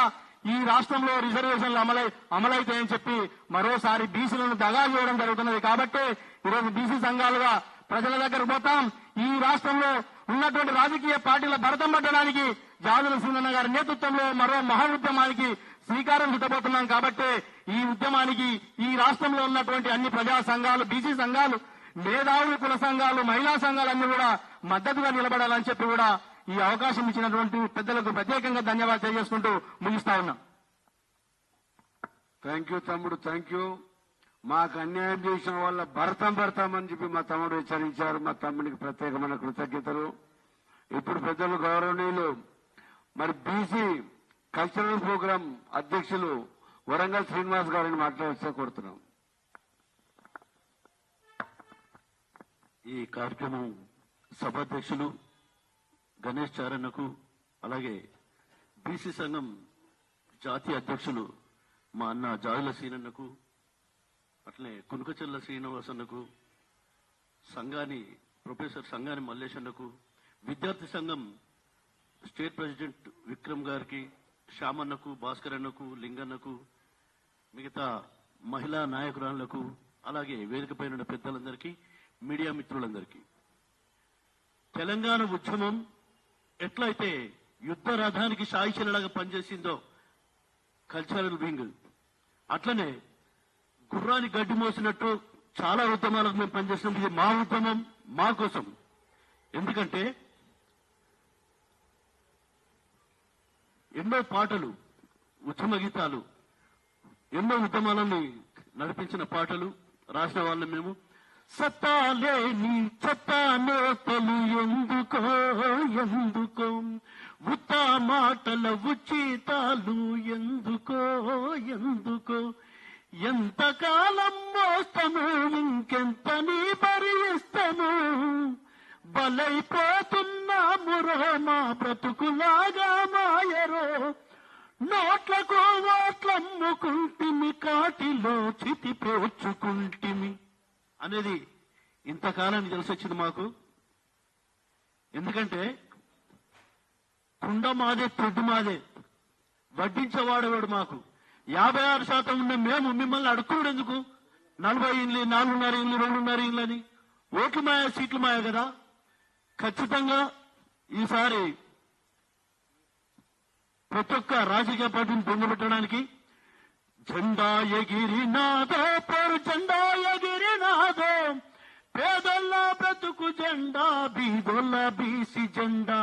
ఈ రాష్ట్రంలో రిజర్వేషన్లు అమలైతాయని చెప్పి మరోసారి బీసీలను దగా చేయడం జరుగుతున్నది. కాబట్టి ఈరోజు బీసీ సంఘాలుగా ప్రజల దగ్గర పోతాం. ఈ రాష్ట్రంలో ఉన్నటువంటి రాజకీయ పార్టీల భరతం పట్టడానికి జాజుల సీనన్న గారి నేతృత్వంలో మరో మహా ఉద్యమానికి శ్రీకారం చుట్టబోతున్నాం. కాబట్టి ఈ ఉద్యమానికి ఈ రాష్ట్రంలో ఉన్నటువంటి అన్ని ప్రజా సంఘాలు, బీసీ సంఘాలు, మేధావుల కుల సంఘాలు, మహిళా సంఘాలన్నీ కూడా మద్దతుగా నిలబడాలని చెప్పి కూడా ఈ అవకాశం ఇచ్చినటువంటి పెద్దలకు ప్రత్యేకంగా ధన్యవాదాలు తెలియజేసుకుంటూ ముగిస్తా ఉన్నా. థ్యాంక్ యూ తమ్ముడు, థ్యాంక్ యూ. మాకు అన్యాయం చేసిన వాళ్ళ భరతామని చెప్పి మా తమ్ముడు హెచ్చరించారు. మా తమ్ముడికి ప్రత్యేకమైన కృతజ్ఞతలు. ఇప్పుడు పెద్దలు గౌరవనీయులు మరి బీసీ కల్చరల్ ప్రోగ్రాం అధ్యక్షులు వరంగల్ శ్రీనివాస్ గారిని మాట్లాడిస్తే కోరుతున్నాం. ఈ కార్యక్రమం సభాధ్యక్షులు గణేష్ చారన్నకు, అలాగే బీసీ సంఘం జాతీయ అధ్యక్షులు మా అన్న జాజుల సీనన్నకు, అట్లనే కునుకచెల్ల శ్రీనివాసన్నకు, ప్రొఫెసర్ సంగాని మల్లేశన్నకు, విద్యార్థి సంఘం స్టేట్ ప్రెసిడెంట్ విక్రమ్ గారికి, శ్యామన్నకు, భాస్కర్ అన్నకు, లింగన్నకు, మిగతా మహిళా నాయకురాళ్లకు, అలాగే వేదికపై ఉన్న పెద్దలందరికీ, మీడియా మిత్రులందరికీ, తెలంగాణ ఉద్యమం ఎట్లయితే యుద్ధ రథానికి సాయిశీలలాగా పనిచేసిందో కల్చరల్ వింగ్, అట్లనే గుర్రాన్ని గడ్డి మోసినట్టు చాలా ఉద్యమాలకు మేము పనిచేసినాం. ఇది మా ఉద్యమం, మా కోసం. ఎందుకంటే ఎన్నో పాటలు, ఉద్యమ గీతాలు, ఎన్నో ఉద్యమాలని నడిపించిన పాటలు రాసిన వాళ్ళం మేము. సత్తాలేని చెత్తానేతలు ఎందుకో ఉత్తా మాటల ఉచితాలు ఎందుకో ఎంతకాలం మోస్తాము, ఇంకెంతని భరిస్తాము, బలైపోతున్నామురో మా బ్రతుకులాగా మాయరో, నోట్లకు ఓట్లమ్ముకుంటిమి, కాటిలో చితి పేర్చుకుంటిమి అనేది ఇంతకాలానికి తెలిసి వచ్చింది మాకు. ఎందుకంటే కుండ మాదే, తొడ్డు మాదే, వడ్డించేవాడేవాడు మాకు. 56% ఉన్న మేము మిమ్మల్ని అడుక్కున్నాడు ఎందుకు? 40 ఇండ్లు, 4.5 ఇండ్లు, 2.5 ఇండ్లు అని. ఓట్లు మాయ, సీట్లు మాయ కదా. ఖచ్చితంగా ఈసారి ప్రతి ఒక్క రాజకీయ పార్టీని పొందబెట్టడానికి జెండా ఎగిరినాదో, పేరు జెండా ఎగిరినాదో, పేదోళ్ళ బ్రతుకు జెండా, బీదోళ్ళ బీసీ జెండా.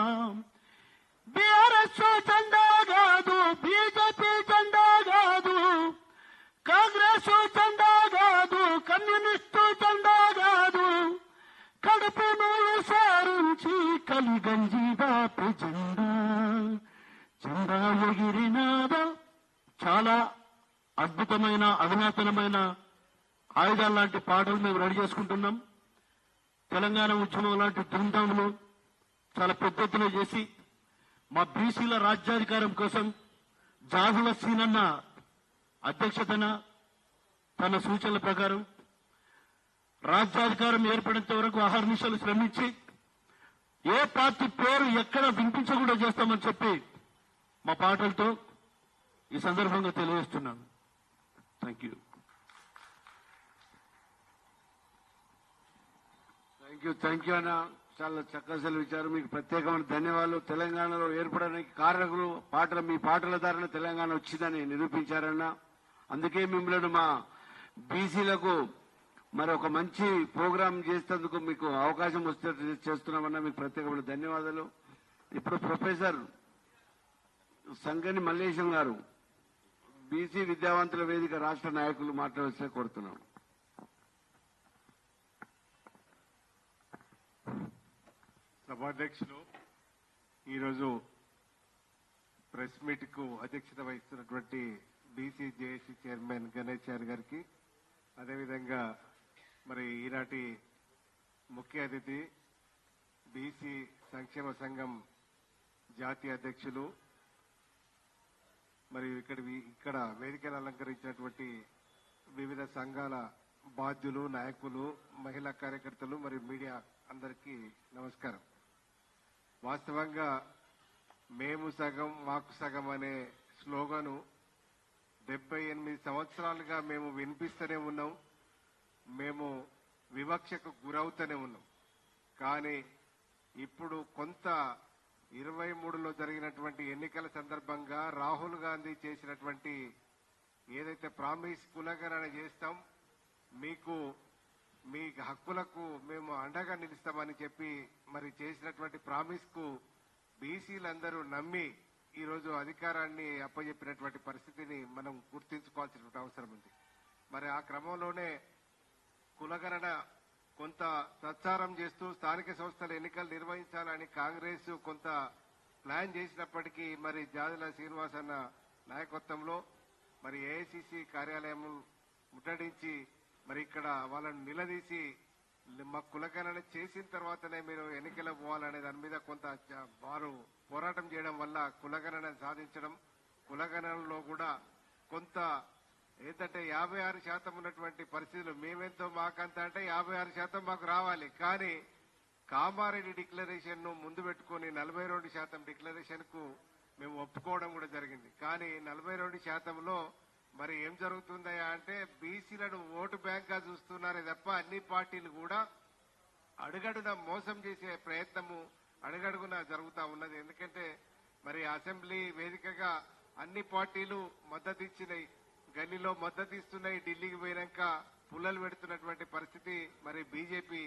బీఆర్ఎస్ జెండా కాదు, బీజేపీ జెండా కాదు, కాంగ్రెస్ జెండా కాదు, కమ్యూనిస్టు జెండా కాదు, కడుపును సారించి కలిగంజి దాపి జెండా, జెండా ఎగిరినాదో. చాలా అద్భుతమైన, అధునాతనమైన ఆయుధాలు లాంటి పాటలు మేము రెడీ చేసుకుంటున్నాం. తెలంగాణ ఉద్యమం లాంటి ధూమ్ధాములు చాలా పెద్ద ఎత్తున చేసి మా బీసీల రాజ్యాధికారం కోసం జాజుల సీనన్న అధ్యక్షతన తన సూచనల ప్రకారం రాజ్యాధికారం ఏర్పడేంత వరకు అహర్నిశలు శ్రమించి ఏ పార్టీ పేరు ఎక్కడ వినిపించకుండా చేస్తామని చెప్పి మా పాటలతో ఈ సందర్భంగా తెలియజేస్తున్నాను. Thank you. థ్యాంక్ యూ అన్న, చాలా చక్కగా సెలవిచ్చారు. మీకు ప్రత్యేకమైన ధన్యవాదాలు. తెలంగాణలో ఏర్పడడానికి కారకులు పాటలు, మీ పాటల ద్వారానే తెలంగాణ వచ్చిందని నిరూపించారన్న. అందుకే మిమ్మల్ని మా బీసీలకు మరి ఒక మంచి ప్రోగ్రాం చేసేందుకు మీకు అవకాశం వస్తే చేస్తున్నామన్నా, మీకు ప్రత్యేకమైన ధన్యవాదాలు. ఇప్పుడు ప్రొఫెసర్ సంగని మల్లేశం గారు, బీసీ విద్యావంతుల వేదిక రాష్ట్ర నాయకులు మాట్లాడితే కోరుతున్నాం. సభాధ్యక్షులు, ఈరోజు ప్రెస్ మీట్ కు అధ్యక్షత వహిస్తున్నటువంటి బీసీ జేఏసీ చైర్మన్ గణేష్ చారి గారికి, అదేవిధంగా మరి ఈనాటి ముఖ్య అతిథి బీసీ సంక్షేమ సంఘం జాతీయ అధ్యక్షులు, మరి ఇక్కడ వేదికను అలంకరించినటువంటి వివిధ సంఘాల బాధ్యులు, నాయకులు, మహిళా కార్యకర్తలు మరియు మీడియా అందరికీ నమస్కారం. వాస్తవంగా మేము సగం మాకు సగం అనే స్లోగను 78 సంవత్సరాలుగా మేము వినిపిస్తూనే ఉన్నాం. మేము వివక్షకు గురవుతూనే ఉన్నాం. కానీ ఇప్పుడు కొంత 23లో జరిగినటువంటి ఎన్నికల సందర్భంగా రాహుల్ గాంధీ చేసినటువంటి ఏదైతే ప్రామిస్, కులగణన చేస్తాం, మీకు మీ హక్కులకు మేము అండగా నిలుస్తామని చెప్పి మరి చేసినటువంటి ప్రామిస్ కు బీసీలందరూ నమ్మి ఈరోజు అధికారాన్ని అప్పజెప్పినటువంటి పరిస్థితిని మనం గుర్తించుకోవాల్సినటువంటి అవసరం ఉంది. మరి ఆ క్రమంలోనే కులగణన కొంత ప్రచారం చేస్తూ స్థానిక సంస్థల ఎన్నికలు నిర్వహించాలని కాంగ్రెస్ కొంత ప్లాన్ చేసినప్పటికీ మరి జాజుల శ్రీనివాస్ అన్న నాయకత్వంలో మరి ఏఐసిసి కార్యాలయం ముట్టడించి మరి ఇక్కడ వాళ్ళని నిలదీసి మా కులగణన చేసిన తర్వాతనే మీరు ఎన్నికలకు పోవాలనే దాని మీద కొంత వారు పోరాటం చేయడం వల్ల కులగణన సాధించడం, కులగణనలో కూడా కొంత ఏంటంటే 56% ఉన్నటువంటి పరిస్థితులు మేమెంతో మాకంత అంటే 56% మాకు రావాలి. కానీ కామారెడ్డి డిక్లరేషన్ ను ముందు పెట్టుకుని 42% డిక్లరేషన్ కు మేము ఒప్పుకోవడం కూడా జరిగింది. కానీ 42%లో మరి ఏం జరుగుతుందయా అంటే బీసీలను ఓటు బ్యాంక్ గా చూస్తున్నారే తప్ప అన్ని పార్టీలు కూడా అడుగడున మోసం చేసే ప్రయత్నము అడుగడుగున జరుగుతా ఉన్నది. ఎందుకంటే మరి అసెంబ్లీ వేదికగా అన్ని పార్టీలు మద్దతు ఇచ్చినాయి, గల్లీలో మద్దతు ఇస్తున్నాయి, ఢిల్లీకి పోయినాక పుల్లలు పెడుతున్నటువంటి పరిస్థితి మరి బీజేపీ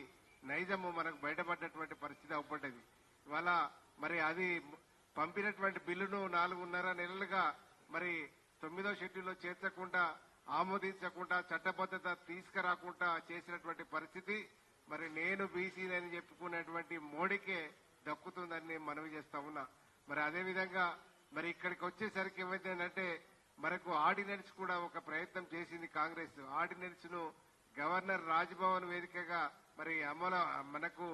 నైజము మనకు బయటపడ్డటువంటి పరిస్థితి అవపడ్డది. ఇవాళ మరి అది పంపినటువంటి బిల్లును 4.5 నెలలుగా మరి 9వ షెడ్యూల్లో చేర్చకుండా, ఆమోదించకుండా, చట్టబద్ధత తీసుకురాకుండా చేసినటువంటి పరిస్థితి మరి నేను బీసీలని చెప్పుకునేటువంటి మోడీకే దక్కుతుందని మనవి చేస్తా ఉన్నా. మరి అదేవిధంగా మరి ఇక్కడికి వచ్చేసరికి ఏమైందంటే మనకు ఆర్డినెన్స్ కూడా ఒక ప్రయత్నం చేసింది కాంగ్రెస్. ఆర్డినెన్స్ ను గవర్నర్ రాజ్భవన్ వేదికగా మరి మనకు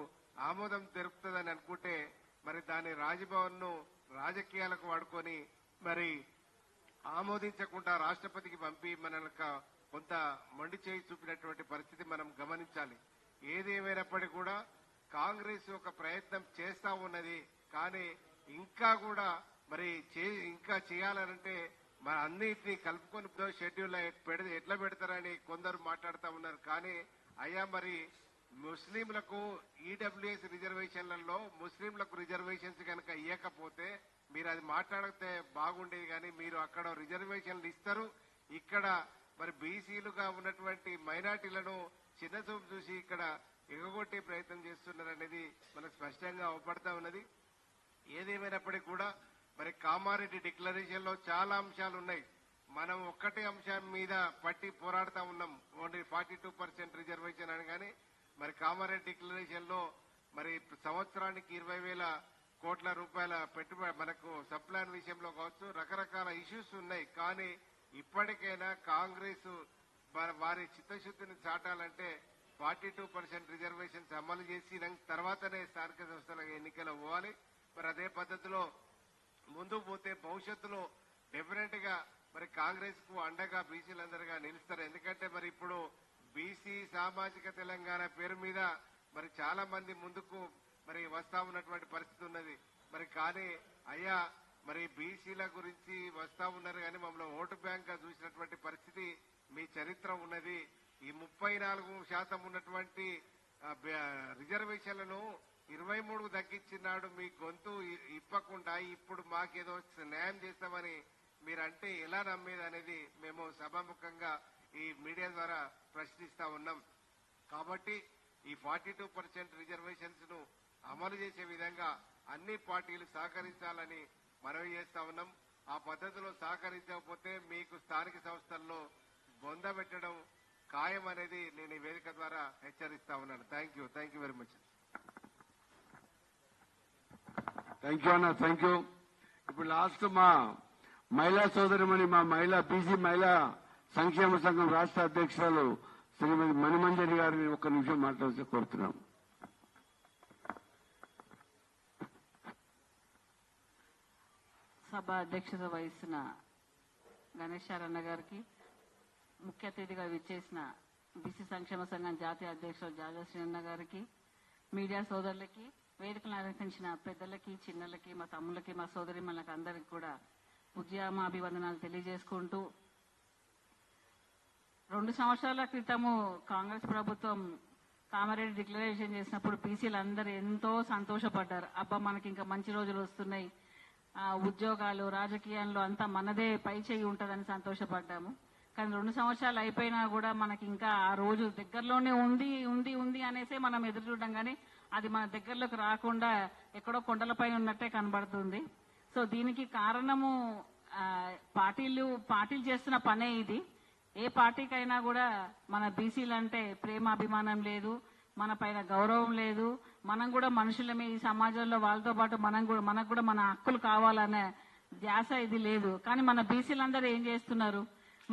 ఆమోదం దొరుకుతుందని అనుకుంటే మరి దాని రాజ్భవన్ ను రాజకీయాలకు వాడుకొని మరి ఆమోదించకుండా రాష్ట్రపతికి పంపి మనకు కొంత మొండి చేయి చూపినటువంటి పరిస్థితి మనం గమనించాలి. ఏదేమైనప్పటికీ కూడా కాంగ్రెస్ ఒక ప్రయత్నం చేస్తా ఉన్నది. కానీ ఇంకా కూడా మరి ఇంకా చేయాలనంటే మరి అన్నిటినీ కలుపుకొని షెడ్యూల్ ఎట్లా పెడతారని కొందరు మాట్లాడుతూ ఉన్నారు. కానీ అయ్యా మరి ముస్లింలకు ఈడబ్ల్యూఎస్ రిజర్వేషన్లలో ముస్లింలకు రిజర్వేషన్స్ కనుక ఇవ్వకపోతే మీరు అది మాట్లాడితే బాగుండేది. కానీ మీరు అక్కడ రిజర్వేషన్లు ఇస్తారు, ఇక్కడ మరి బీసీలుగా ఉన్నటువంటి మైనార్టీలను చిన్నచూపు చూసి ఇక్కడ ఎగగొట్టే ప్రయత్నం చేస్తున్నారనేది మనకు స్పష్టంగా అవపడతా ఉన్నది. ఏదేమైనప్పటికీ కూడా మరి కామారెడ్డి డిక్లరేషన్ లో చాలా అంశాలు ఉన్నాయి. మనం ఒక్కటే అంశం మీద పట్టి పోరాడుతా ఉన్నాం, ఓన్లీ 42% రిజర్వేషన్ అని. కానీ మరి కామారెడ్డి డిక్లరేషన్ లో మరి సంవత్సరానికి 20,000 కోట్ల రూపాయల పెట్టుబడి మనకు సప్లాన్ విషయంలో కావచ్చు, రకరకాల ఇష్యూస్ ఉన్నాయి. కానీ ఇప్పటికైనా కాంగ్రెస్ వారి చిత్తశుద్ధిని చాటాలంటే 42% రిజర్వేషన్స్ అమలు చేసి తర్వాతనే స్థానిక సంస్థల ఎన్నికలు పోవాలి. మరి అదే పద్ధతిలో ముందుకు పోతే భవిష్యత్తులో డెఫినెట్ గా మరి కాంగ్రెస్ కు అండగా బీసీలందరిగా నిలుస్తారు. ఎందుకంటే మరి ఇప్పుడు బీసీ సామాజిక తెలంగాణ పేరు మీద మరి చాలా మంది ముందుకు మరి వస్తా ఉన్నటువంటి పరిస్థితి ఉన్నది. మరి కానీ అయ్యా మరి బీసీల గురించి వస్తా ఉన్నారు కానీ మమ్మల్ని ఓటు బ్యాంక్ గా చూసినటువంటి పరిస్థితి మీ చరిత్ర ఉన్నది. ఈ 34% ఉన్నటువంటి రిజర్వేషన్లను 23 తగ్గించినాడు. మీ గొంతు ఇప్పకుండా ఇప్పుడు మాకేదో న్యాయం చేస్తామని మీరంటే ఎలా నమ్మేది అనేది మేము సభాముఖంగా ఈ మీడియా ద్వారా ప్రశ్నిస్తా ఉన్నాం. కాబట్టి ఈ 42% రిజర్వేషన్స్ ను అమలు చేసే విధంగా అన్ని పార్టీలు సహకరించాలని మనవి చేస్తా ఉన్నాం. ఆ పద్ధతిలో సహకరించకపోతే మీకు స్థానిక సంస్థల్లో బొంద పెట్టడం ఖాయం అనేది నేను ఈ వేదిక ద్వారా హెచ్చరిస్తా ఉన్నాను. Thank you very much. Thank you అన్న, థ్యాంక్ యూ. ఇప్పుడు లాస్ట్ మా మహిళా సోదరిమణి, మా బీసీ మహిళా సంక్షేమ సంఘం రాష్ట్ర అధ్యక్షురాలు శ్రీమతి మణిమంజరి గారిని 1 నిమిషం మాట్లాడాల్సి కోరుతున్నాం. సభ అధ్యక్షత వహిస్తున్న గణేశారన్న గారికి, ముఖ్య అతిథిగా విచ్చేసిన బీసీ సంక్షేమ సంఘం జాతీయ అధ్యక్షులు జాజశ్రీనన్న గారికి, మీడియా సోదరులకి, వేదికలు అలంకరించిన పెద్దలకి, చిన్నలకి, మా తమ్ములకి, మా సోదరి మనకి అందరికి కూడా ఉద్యమాభివందనాలు తెలియజేసుకుంటూ, 2 సంవత్సరాల క్రితము కాంగ్రెస్ ప్రభుత్వం కామారెడ్డి డిక్లరేషన్ చేసినప్పుడు బీసీలు అందరూ ఎంతో సంతోషపడ్డారు. అబ్బా మనకి ఇంకా మంచి రోజులు వస్తున్నాయి, ఉద్యోగాలు, రాజకీయాల్లో అంతా మనదే పై చేయి ఉంటుందని సంతోషపడ్డాము. కానీ 2 సంవత్సరాలు అయిపోయినా కూడా మనకి ఇంకా ఆ రోజు దగ్గరలోనే ఉంది అనేసే మనం ఎదురు చూడడం. కానీ అది మన దగ్గరలోకి రాకుండా ఎక్కడో కొండలపైన ఉన్నట్టే కనబడుతుంది. సో దీనికి కారణము పార్టీలు చేస్తున్న పనే ఇది. ఏ పార్టీకైనా కూడా మన బీసీలంటే ప్రేమ అభిమానం లేదు, మన పైన గౌరవం లేదు. మనం కూడా మనుషులమే, ఈ సమాజంలో వాళ్ళతో పాటు మనకు కూడా మన హక్కులు కావాలనే ధ్యాస ఇది లేదు. కానీ మన బీసీలందరూ ఏం చేస్తున్నారు?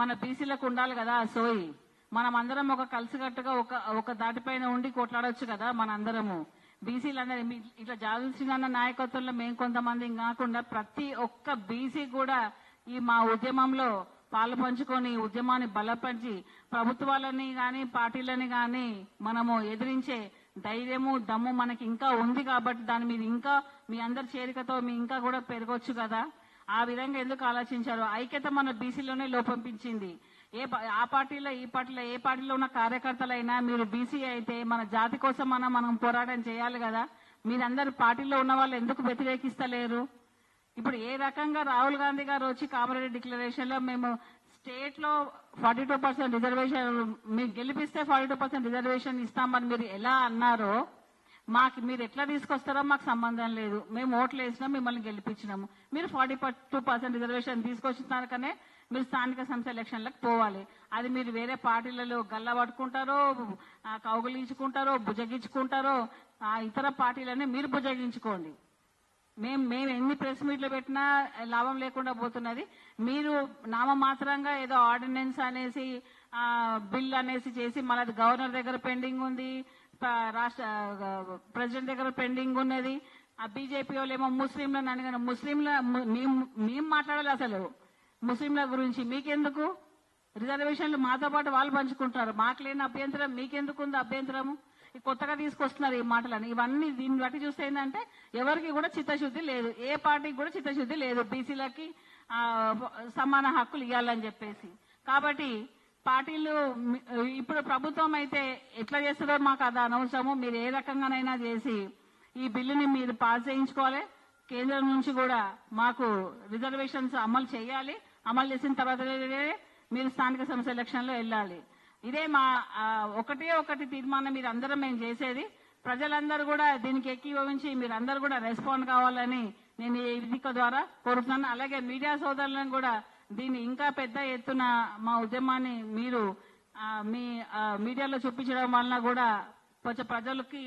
మన బీసీలకు ఉండాలి కదా సోయి. మనం అందరం ఒక కలిసికట్టుగా ఒక దాటిపైన ఉండి కొట్లాడొచ్చు కదా మనందరము. బీసీలందరూ ఇట్లా జాల్సిన నాయకత్వంలో మేము కొంతమంది కాకుండా ప్రతి ఒక్క బీసీ కూడా ఈ మా ఉద్యమంలో పాలు పంచుకొని ఉద్యమాన్ని బలపరిచి ప్రభుత్వాలని గాని పార్టీలని గాని మనము ఎదిరించే ధైర్యము దమ్ము మనకి ఇంకా ఉంది. కాబట్టి దాని మీద ఇంకా మీ అందరి చేరికతో మీ ఇంకా కూడా పెరగొచ్చు కదా. ఆ విధంగా ఎందుకు ఆలోచించారు? ఐక్యత మన బీసీలోనే లోపించింది. ఆ పార్టీలో ఈ పార్టీలో ఏ పార్టీలో ఉన్న కార్యకర్తలైనా మీరు బీసీ అయితే మన జాతి కోసం మనం పోరాటం చేయాలి కదా. మీరందరూ పార్టీలో ఉన్న వాళ్ళు ఎందుకు వ్యతిరేకిస్తలేరు? ఇప్పుడు ఏ రకంగా రాహుల్ గాంధీ గారు వచ్చి కామారెడ్డి డిక్లరేషన్ లో మేము స్టేట్ లో 42% రిజర్వేషన్ మీరు గెలిపిస్తే 42% రిజర్వేషన్ ఇస్తామని మీరు ఎలా అన్నారో మీరు ఎట్లా తీసుకొస్తారో మాకు సంబంధం లేదు. మేము ఓట్లు వేసినాం, మిమ్మల్ని గెలిపించినాము. మీరు 42% రిజర్వేషన్ తీసుకొచ్చినారు కానీ మీరు స్థానిక సంస్థ ఎలక్షన్లకు పోవాలి. అది మీరు వేరే పార్టీలలో గల్ల పట్టుకుంటారో, కౌగులించుకుంటారో, భుజగించుకుంటారో, ఇతర పార్టీలన్నీ మీరు భుజగించుకోండి. మేము ఎన్ని ప్రెస్ మీట్లు పెట్టినా లాభం లేకుండా పోతున్నది. మీరు నామమాత్రంగా ఏదో ఆర్డినెన్స్ అనేసి బిల్ అనేసి చేసి మళ్ళీ గవర్నర్ దగ్గర పెండింగ్ ఉంది, రాష్ట్ర ప్రెసిడెంట్ దగ్గర పెండింగ్ ఉన్నది. ఆ బీజేపీ వాళ్ళు ఏమో ముస్లింలను అనగానే మేము మాట్లాడాలి అసలు ముస్లింల గురించి. మీకెందుకు? రిజర్వేషన్లు మాతో పాటు వాళ్ళు పంచుకుంటారు. మాకు లేని అభ్యంతరం మీకెందుకు ఉంది అభ్యంతరము? కొత్తగా తీసుకొస్తున్నారు ఈ మాటలని. ఇవన్నీ దీన్ని బట్టి చూస్తే ఏంటంటే ఎవరికి కూడా చిత్తశుద్ధి లేదు, ఏ పార్టీకి కూడా చిత్తశుద్ధి లేదు బీసీలకి సమాన హక్కులు ఇవ్వాలని చెప్పేసి. కాబట్టి పార్టీలు ఇప్పుడు ప్రభుత్వం అయితే ఎట్లా చేస్తారో మాకు అది అనవసరము. మీరు ఏ రకంగానైనా చేసి ఈ బిల్లుని మీరు పాస్ చేయించుకోవాలి. కేంద్రం నుంచి కూడా మాకు రిజర్వేషన్స్ అమలు చేయాలి. అమలు చేసిన తర్వాత మీరు స్థానిక సంస్థ ఎలక్షన్ లో వెళ్ళాలి. ఇదే మా ఒకటి తీర్మానం మీరు అందరం మేము చేసేది. ప్రజలందరూ కూడా దీనికి ఏకీభవించి మీరందరూ కూడా రెస్పాండ్ కావాలని నేను ఈ వేదిక ద్వారా కోరుతున్నాను. అలాగే మీడియా సోదరులను కూడా దీన్ని ఇంకా పెద్ద ఎత్తున మా ఉద్యమాన్ని మీరు మీ మీడియాలో చూపించడం వలన కూడా కొంచెం ప్రజలకి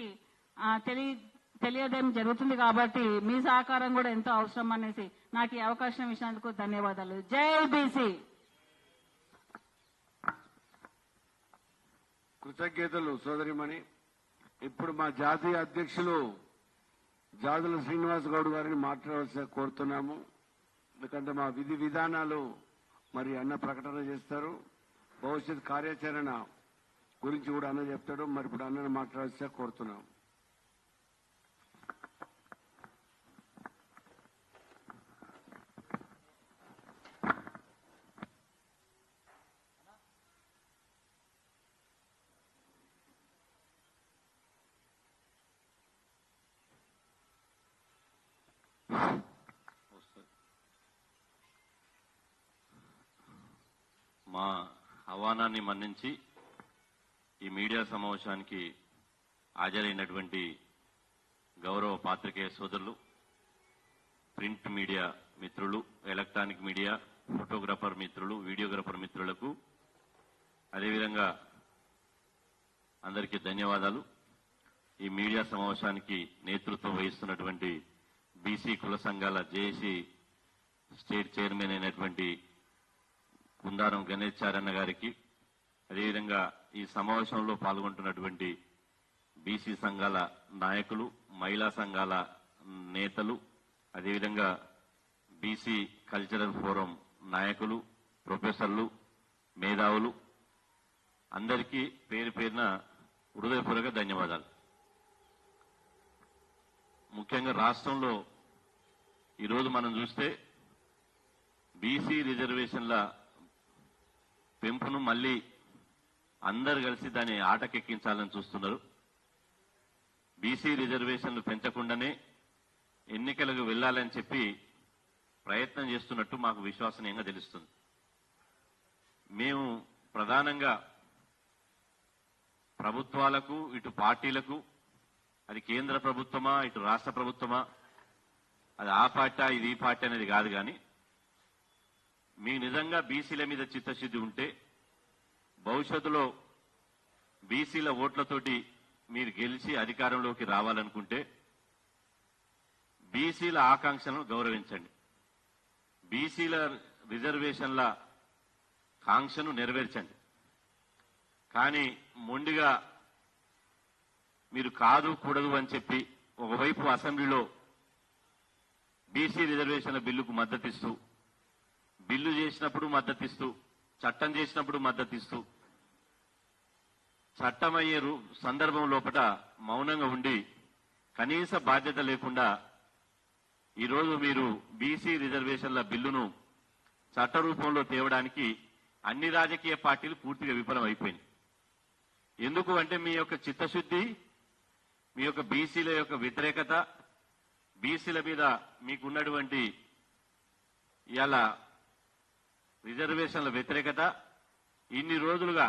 తెలియదేం జరుగుతుంది. కాబట్టి మీ సహకారం కూడా ఎంతో అవసరం అనేసి నాకు ఈ అవకాశం ఇచ్చినందుకు ధన్యవాదాలు. జై బీసీ. కృతజ్ఞతలు సోదరిమణి. ఇప్పుడు మా జాతీయ అధ్యక్షులు జాదుల శ్రీనివాస్ గౌడ్ గారిని మాట్లాడవలసి కోరుతున్నాము. ఎందుకంటే మా విధి విధానాలు మరి అన్న ప్రకటన చేస్తారు, భవిష్యత్ కార్యాచరణ గురించి కూడా అన్న చెప్తాడు. మరి ఇప్పుడు అన్నను మాట్లాడాల్సి కోరుతున్నాం. మా ఆహ్వానాన్ని మన్నించి ఈ మీడియా సమావేశానికి హాజరైనటువంటి గౌరవ పాత్రికేయ సోదరులు, ప్రింట్ మీడియా మిత్రులు, ఎలక్ట్రానిక్ మీడియా, ఫోటోగ్రాఫర్ మిత్రులు, వీడియోగ్రాఫర్ మిత్రులకు అదేవిధంగా అందరికీ ధన్యవాదాలు. ఈ మీడియా సమావేశానికి నేతృత్వం వహిస్తున్నటువంటి బీసీ కుల సంఘాల జేఏసీ స్టేట్ చైర్మన్ అయినటువంటి కుందారం గణేష్ చారన్న గారికి, అదేవిధంగా ఈ సమావేశంలో పాల్గొంటున్నటువంటి బీసీ సంఘాల నాయకులు, మహిళా సంఘాల నేతలు, అదేవిధంగా బీసీ కల్చరల్ ఫోరం నాయకులు, ప్రొఫెసర్లు, మేధావులు అందరికీ పేరు పేరున హృదయపూర్వక ధన్యవాదాలు. ముఖ్యంగా రాష్ట్రంలో ఈరోజు మనం చూస్తే బీసీ రిజర్వేషన్ల పెంపును మళ్లీ అందరు కలిసి దాన్ని ఆటకెక్కించాలని చూస్తున్నారు. బీసీ రిజర్వేషన్లు పెంచకుండానే ఎన్నికలకు వెళ్లాలని చెప్పి ప్రయత్నం చేస్తున్నట్టు మాకు విశ్వసనీయంగా తెలుస్తుంది. మేము ప్రధానంగా ప్రభుత్వాలకు, ఇటు పార్టీలకు అది కేంద్ర ప్రభుత్వమా ఇటు రాష్ట్ర ప్రభుత్వమా, అది ఆ పార్టీ ఇది ఈ పార్టీ అనేది కాదు. కానీ మీకు నిజంగా బీసీల మీద చిత్తశుద్ధి ఉంటే భవిష్యత్తులో బీసీల ఓట్లతోటి మీరు గెలిచి అధికారంలోకి రావాలనుకుంటే బీసీల ఆకాంక్షలను గౌరవించండి. బీసీల రిజర్వేషన్ల కాంక్షను నెరవేర్చండి. కానీ మొండిగా మీరు కాదు కూడదు అని చెప్పి ఒకవైపు అసెంబ్లీలో బీసీ రిజర్వేషన్ల బిల్లుకు మద్దతిస్తూ, బిల్లు చేసినప్పుడు మద్దతిస్తూ, చట్టం చేసినప్పుడు మద్దతిస్తూ, చట్టమయ్యే సందర్భం లోపల మౌనంగా ఉండి కనీస బాధ్యత లేకుండా ఈరోజు మీరు బీసీ రిజర్వేషన్ల బిల్లును చట్ట రూపంలో తేవడానికి అన్ని రాజకీయ పార్టీలు పూర్తిగా విఫలం అయిపోయింది. ఎందుకు అంటే మీ యొక్క చిత్తశుద్ధి, మీ యొక్క బీసీల యొక్క వ్యతిరేకత, బీసీల మీద మీకున్నటువంటి ఇవాళ రిజర్వేషన్ల వ్యతిరేకత ఇన్ని రోజులుగా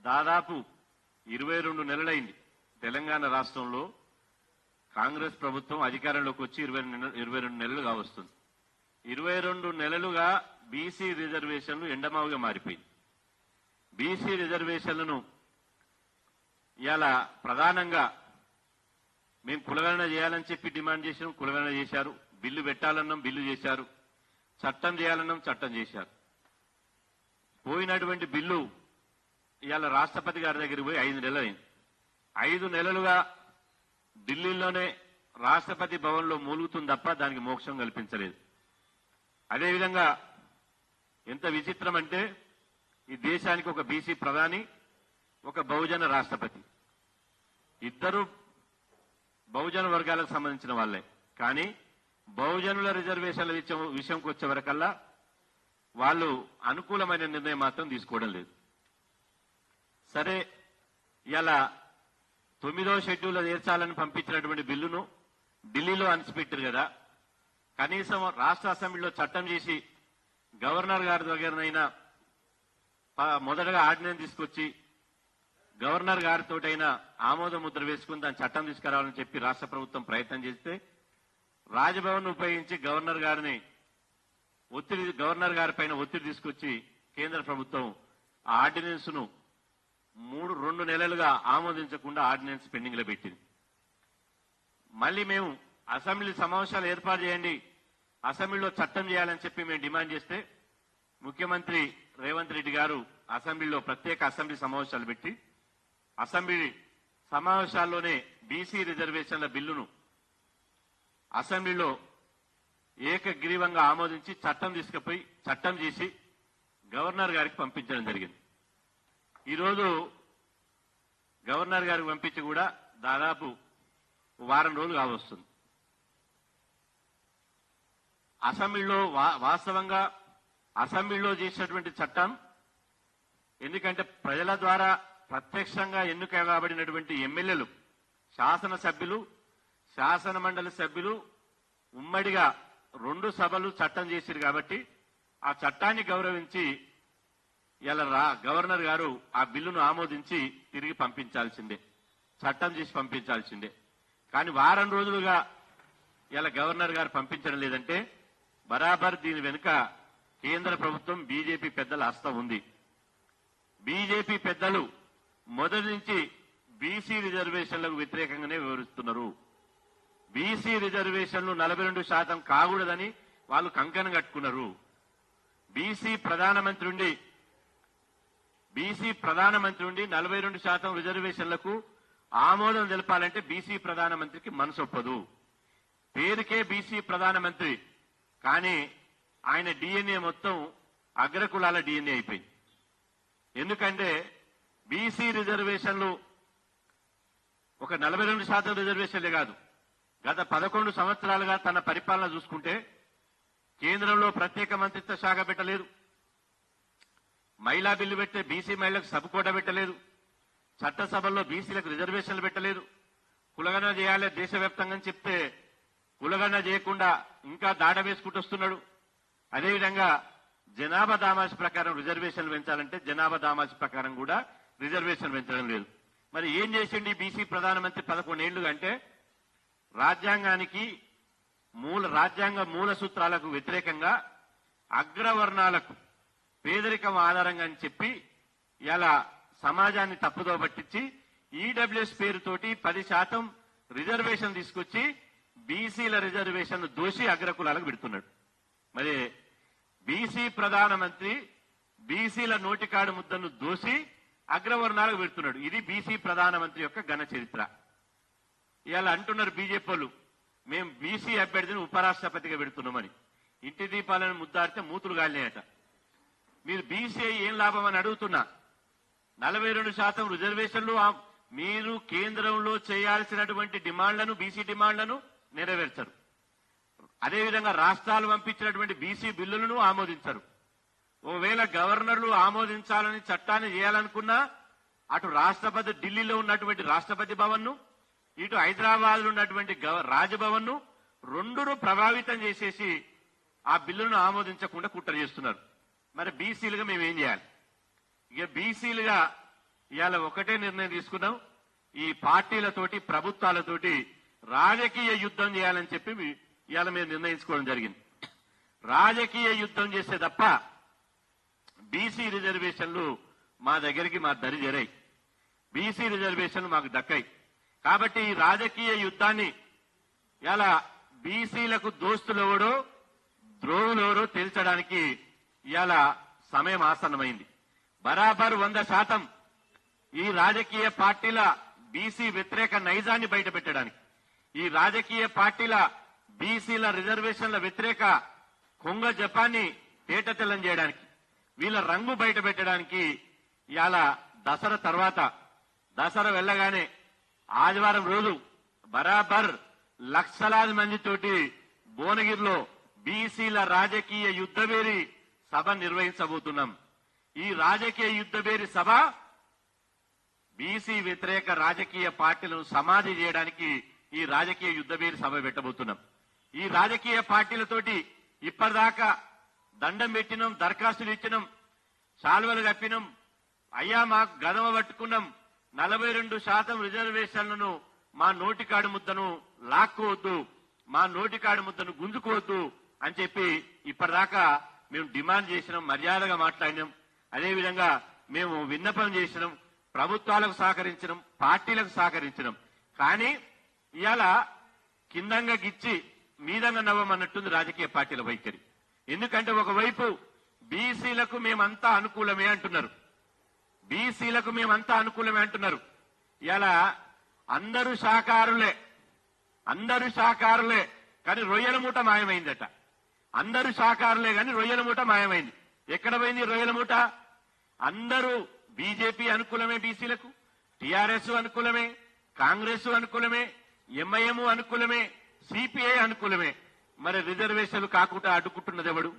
దాదాపు 22 నెలలైంది. తెలంగాణ రాష్ట్రంలో కాంగ్రెస్ ప్రభుత్వం అధికారంలోకి వచ్చి 22 నెలలు కావస్తుంది. 22 నెలలుగా బీసీ రిజర్వేషన్లు ఎండమావుగా మారిపోయింది. బీసీ రిజర్వేషన్లను ఇవాళ ప్రధానంగా మేము కులగణన చేయాలని చెప్పి డిమాండ్ చేసినాం, కులగణన చేశారు. బిల్లు పెట్టాలన్నాం, బిల్లు చేశారు. చట్టం చేయాలన్నాం, చట్టం చేశారు. పోయినటువంటి బిల్లు ఇవాళ రాష్ట్రపతి గారి దగ్గరికి పోయి 5 నెలలైంది. 5 నెలలుగా ఢిల్లీలోనే రాష్ట్రపతి భవన్లో మూలుగుతుంది తప్ప దానికి మోక్షం కల్పించలేదు. అదేవిధంగా ఎంత విచిత్రం అంటే ఈ దేశానికి ఒక బీసీ ప్రధాని, ఒక బహుజన రాష్ట్రపతి, ఇద్దరు బహుజన వర్గాలకు సంబంధించిన వాళ్లే. కానీ బహుజనుల రిజర్వేషన్ల విషయంకి వచ్చే వరకల్లా వాళ్ళు అనుకూలమైన నిర్ణయం మాత్రం తీసుకోవడం లేదు. సరే, ఇలా 9వ షెడ్యూల్లో చేర్చాలని పంపించినటువంటి బిల్లును ఢిల్లీలో అణిచిపెట్టారు కదా, కనీసం రాష్ట్ర అసెంబ్లీలో చట్టం చేసి గవర్నర్ గారి దగ్గరనైనా మొదటగా ఆర్డినెన్స్ తీసుకొచ్చి గవర్నర్ గారితోటైనా ఆమోద ముద్ర వేసుకుని దాని చట్టం తీసుకురావాలని చెప్పి రాష్ట్ర ప్రభుత్వం ప్రయత్నం చేస్తే రాజ్భవన్ ఉపయోగించి గవర్నర్ గారి పైన ఒత్తిడి తీసుకొచ్చి కేంద్ర ప్రభుత్వం ఆ ఆర్డినెన్స్ ను 2 నెలలుగా ఆమోదించకుండా ఆర్డినెన్స్ పెండింగ్ లో పెట్టింది. మళ్ళీ మేము అసెంబ్లీ సమావేశాలు ఏర్పాటు చేయండి, అసెంబ్లీలో చట్టం చేయాలని చెప్పి మేము డిమాండ్ చేస్తే ముఖ్యమంత్రి రేవంత్ రెడ్డి గారు అసెంబ్లీలో ప్రత్యేక అసెంబ్లీ సమావేశాలు పెట్టి అసెంబ్లీ సమావేశాల్లోనే బీసీ రిజర్వేషన్ల బిల్లును అసెంబ్లీలో ఏకగ్రీవంగా ఆమోదించి చట్టం తీసుకుపోయి చట్టం చేసి గవర్నర్ గారికి పంపించడం జరిగింది. ఈరోజు గవర్నర్ గారికి పంపించి కూడా దాదాపు వారం రోజులు కావస్తుంది. అసెంబ్లీలో వాస్తవంగా అసెంబ్లీలో చేసినటువంటి చట్టం, ఎందుకంటే ప్రజల ద్వారా ప్రత్యక్షంగా ఎన్నిక కాబడినటువంటి ఎమ్మెల్యేలు, శాసనసభ్యులు, శాసన మండలి సభ్యులు ఉమ్మడిగా 2 సభలు చట్టం చేశారు కాబట్టి ఆ చట్టాన్ని గౌరవించి ఇలా గవర్నర్ గారు ఆ బిల్లును ఆమోదించి తిరిగి పంపించాల్సిందే, చట్టం చేసి పంపించాల్సిందే. కానీ వారం రోజులుగా ఇలా గవర్నర్ గారు పంపించడం లేదంటే బరాబర్ దీని వెనుక కేంద్ర ప్రభుత్వం బీజేపీ పెద్దల హస్తం ఉంది. బీజేపీ పెద్దలు మొదటి నుంచి బీసీ రిజర్వేషన్లకు వ్యతిరేకంగానే వివరిస్తున్నారు. బీసీ రిజర్వేషన్లు 42% కాకూడదని వాళ్ళు కంకణం కట్టుకున్నారు. బీసీ ప్రధానమంత్రి ఉండి 42% రిజర్వేషన్లకు ఆమోదం తెలపాలంటే బీసీ ప్రధానమంత్రికి మనసొప్పదు. పేరుకే బీసీ ప్రధానమంత్రి, కానీ ఆయన డిఎన్ఏ మొత్తం అగ్రకులాల డిఎన్ఏ అయిపోయింది. ఎందుకంటే బీసీ రిజర్వేషన్లు ఒక 42% రిజర్వేషన్లే కాదు, గత 11 సంవత్సరాలుగా తన పరిపాలన చూసుకుంటే కేంద్రంలో ప్రత్యేక మంత్రిత్వ శాఖ పెట్టలేదు, మహిళా బిల్లు పెట్టే బీసీ మహిళలకు సబ్ కోటా పెట్టలేదు, చట్టసభల్లో బీసీలకు రిజర్వేషన్లు పెట్టలేదు, కులగణన చేయాలి దేశవ్యాప్తంగా చెప్తే కులగణన చేయకుండా ఇంకా దాడ వేసుకుంటూ వస్తున్నాడు. అదేవిధంగా జనాభా దామాషి ప్రకారం రిజర్వేషన్లు పెంచాలంటే జనాభా దామాషి ప్రకారం కూడా రిజర్వేషన్ పెంచడం లేదు. మరి ఏం చేసిండి బీసీ ప్రధానమంత్రి 11 ఏళ్లుగా అంటే రాజ్యాంగానికి రాజ్యాంగ మూల సూత్రాలకు వ్యతిరేకంగా అగ్రవర్ణాలకు పేదరికం ఆధారంగా అని చెప్పి ఇలా సమాజాన్ని తప్పుదో పట్టించి ఈడబ్ల్యూఎస్ పేరుతోటి 10% రిజర్వేషన్ తీసుకొచ్చి బీసీల రిజర్వేషన్ దోషి అగ్రకులాలకు పెడుతున్నాడు. మరి బీసీ ప్రధానమంత్రి బీసీల నోటికాడు ముద్దను దోషి అగ్రవర్ణాలకు పెడుతున్నాడు. ఇది బీసీ ప్రధానమంత్రి యొక్క ఘన చరిత్ర. ఇవాళ అంటున్నారు బీజేపీ వాళ్ళు, మేము బీసీ అభ్యర్థిని ఉపరాష్ట్రపతిగా పెడుతున్నామని. ఇంటి దీపాలను ముద్దాడితే మూతులు గాలినాయట. మీరు బీసీ ఏం లాభం అని అడుగుతున్నా. 42% రిజర్వేషన్లు మీరు కేంద్రంలో చేయాల్సినటువంటి డిమాండ్లను బీసీ డిమాండ్లను నెరవేర్చరు. అదేవిధంగా రాష్ట్రాలు పంపించినటువంటి బీసీ బిల్లులను ఆమోదించరు. ఒకవేళ గవర్నర్లు ఆమోదించాలని చట్టాన్ని చేయాలనుకున్నా అటు రాష్ట్రపతి ఢిల్లీలో ఉన్నటువంటి రాష్ట్రపతి భవన్ ను, ఇటు హైదరాబాద్ లో ఉన్నటువంటి రాజ్భవన్ ను రెండును ప్రభావితం చేసేసి ఆ బిల్లును ఆమోదించకుండా కుట్ర చేస్తున్నారు. మరి బీసీలుగా మేము ఏం చేయాలి? ఇక బీసీలుగా ఇవాళ ఒకటే నిర్ణయం తీసుకున్నాం, ఈ పార్టీలతోటి ప్రభుత్వాలతోటి రాజకీయ యుద్ధం చేయాలని చెప్పి ఇవాళ మేము నిర్ణయించుకోవడం జరిగింది. రాజకీయ యుద్ధం చేసే తప్ప బీసీ రిజర్వేషన్లు మా దగ్గరికి మా దరి చేరాయి. బీసీ రిజర్వేషన్లు మాకు దక్కాయి. కాబట్టి ఈ రాజకీయ యుద్ధాన్ని ఇలా బీసీలకు దోస్తులెవడో ద్రోహులెవడో తేల్చడానికి ఇవాళ సమయం ఆసన్నమైంది. బరాబర్ 100% ఈ రాజకీయ పార్టీల బీసీ వ్యతిరేక నైజాన్ని బయటపెట్టడానికి, ఈ రాజకీయ పార్టీల బీసీల రిజర్వేషన్ల వ్యతిరేక కొంగ జపాన్ని తేటతెల్లం చేయడానికి, వీళ్ళ రంగు బయట పెట్టడానికి ఇవాళ దసరా తర్వాత, దసరా వెళ్ళగానే ఆదివారం రోజు బరాబర్ లక్షలాది మందితోటి భువనగిరిలో బీసీల రాజకీయ యుద్ధబేరి సభ నిర్వహించబోతున్నాం. ఈ రాజకీయ యుద్ధబేరి సభ బీసీ వ్యతిరేక రాజకీయ పార్టీలను సమాధి చేయడానికి ఈ రాజకీయ యుద్ధబేరి సభ పెట్టబోతున్నాం. ఈ రాజకీయ పార్టీలతోటి ఇప్పటిదాకా దండం పెట్టినాం, దరఖాస్తులు ఇచ్చినాం, శాల్వలు కప్పినాం, అయ్యా మాకు గదమ పట్టుకున్నాం, 42% రిజర్వేషన్లను మా నోటికాడు ముద్దను లాక్కోవద్దు, మా నోటికాడు ముద్దను గుంజుకోవద్దు అని చెప్పి ఇప్పటిదాకా మేము డిమాండ్ చేసినాం, మర్యాదగా మాట్లాడినాం. అదేవిధంగా మేము విన్నపం చేసినాం, ప్రభుత్వాలకు సహకరించడం, పార్టీలకు సహకరించడం. కానీ ఇవాళ కిందంగా గిచ్చి మీదంగా నవ్వమన్నట్టుంది రాజకీయ పార్టీల వైఖరి. ఎందుకంటే ఒకవైపు బీసీలకు మేమంతా అనుకూలమే అంటున్నారు, బీసీలకు మేమంతా అనుకూలమే అంటున్నారు. ఇలా అందరూ శాకారులే కానీ రొయ్యల మూట మాయమైందట. అందరూ శాకారులే కానీ రొయ్యల మూట మాయమైంది. ఎక్కడ పోయింది రొయ్యల మూట? అందరూ బీజేపీ అనుకూలమే బీసీలకు, టీఆర్ఎస్ అనుకూలమే, కాంగ్రెస్ అనుకూలమే, ఎంఐఎం అనుకూలమే, సిపిఐ అనుకూలమే. మరి రిజర్వేషన్లు కాకుండా అడ్డుకుంటున్నది ఎవడు?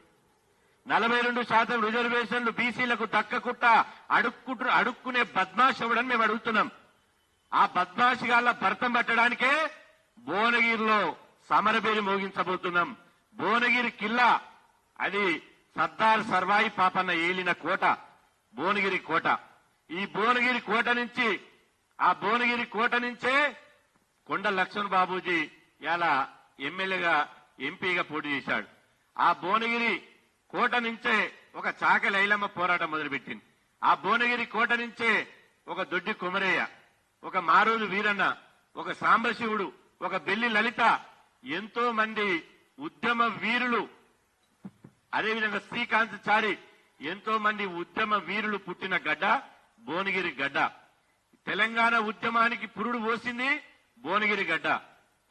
42% రిజర్వేషన్లు బీసీలకు దక్కకుండా అడుక్కునే బద్మాష్ ఎవడని మేము అడుగుతున్నాం. ఆ బద్మాషిగాళ్ల భర్తం పట్టడానికే భువనగిరిలో సమరబేరి మోగించబోతున్నాం. భువనగిరి కిల్లా అది సర్దార్ సర్వాయి పాపన్న ఏలిన కోట, భువనగిరి కోట. ఈ భువనగిరి కోట నుంచే కొండ లక్ష్మణ్ బాబూజీ ఇలా ఎమ్మెల్యేగా ఎంపీగా పోటీ చేశాడు. ఆ భువనగిరి కోట నుంచే ఒక చాకలి ఐలమ్మ పోరాటం మొదలుపెట్టింది. ఆ భువనగిరి కోట నుంచే ఒక దొడ్డి కుమరయ్య, ఒక మారోజు వీరన్న, ఒక సాంబశివుడు, ఒక బెల్లి లలిత, ఎంతో మంది ఉద్యమ వీరులు, అదేవిధంగా శ్రీకాంత్ చారి, ఎంతో మంది ఉద్యమ వీరులు పుట్టిన గడ్డ భువనగిరి గడ్డ. తెలంగాణ ఉద్యమానికి పురుడు పోసింది భువనగిరి గడ్డ.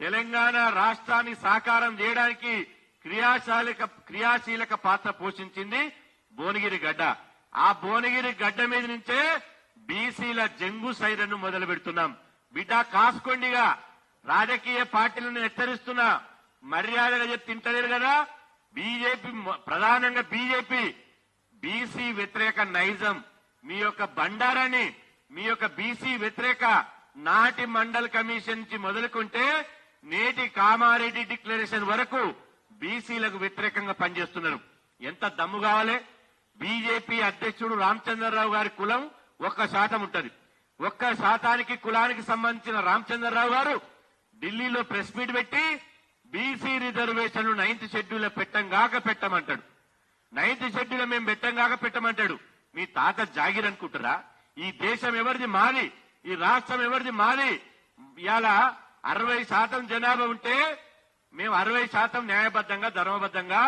తెలంగాణ రాష్ట్రాన్ని సాకారం చేయడానికి క్రియాశీలక పాత్ర పోషించింది భువనగిరి గడ్డ. ఆ భువనగిరి గడ్డ మీద నుంచే బీసీల జంగు సైరను మొదలు పెడుతున్నాం. బిడ్డ కాసుకోండిగా, రాజకీయ పార్టీలను హెచ్చరిస్తున్నా, మర్యాదగా చెప్తే తింటలేరు కదా. బీజేపీ, ప్రధానంగా బీజేపీ బీసీ వ్యతిరేక నైజం, మీ యొక్క బండారాన్ని, మీ యొక్క బీసీ వ్యతిరేక నాటి మండల్ కమిషన్ నుంచి మొదలుకుంటే నేటి కామారెడ్డి డిక్లరేషన్ వరకు బీసీలకు వ్యతిరేకంగా పనిచేస్తున్నారు. ఎంత దమ్ము కావాలి? బీజేపీ అధ్యక్షుడు రామచంద్రరావు గారి కులం 1% ఉంటది. 1% కులానికి సంబంధించిన రామచంద్రరావు గారు ఢిల్లీలో ప్రెస్ మీట్ పెట్టి బీసీ రిజర్వేషన్లు 9th షెడ్యూల్ పెట్టంగాక పెట్టమంటాడు. 9th షెడ్యూల్ మేము పెట్టంగాక పెట్టమంటాడు. మీ తాత జాగిర్ అనుకుంటారా? ఈ దేశం ఎవరిది? మాది. ఈ రాష్ట్రం ఎవరిది? మాది. ఇవాళ 60% జనాభా ఉంటే మేము 60% న్యాయబద్ధంగా ధర్మబద్ధంగా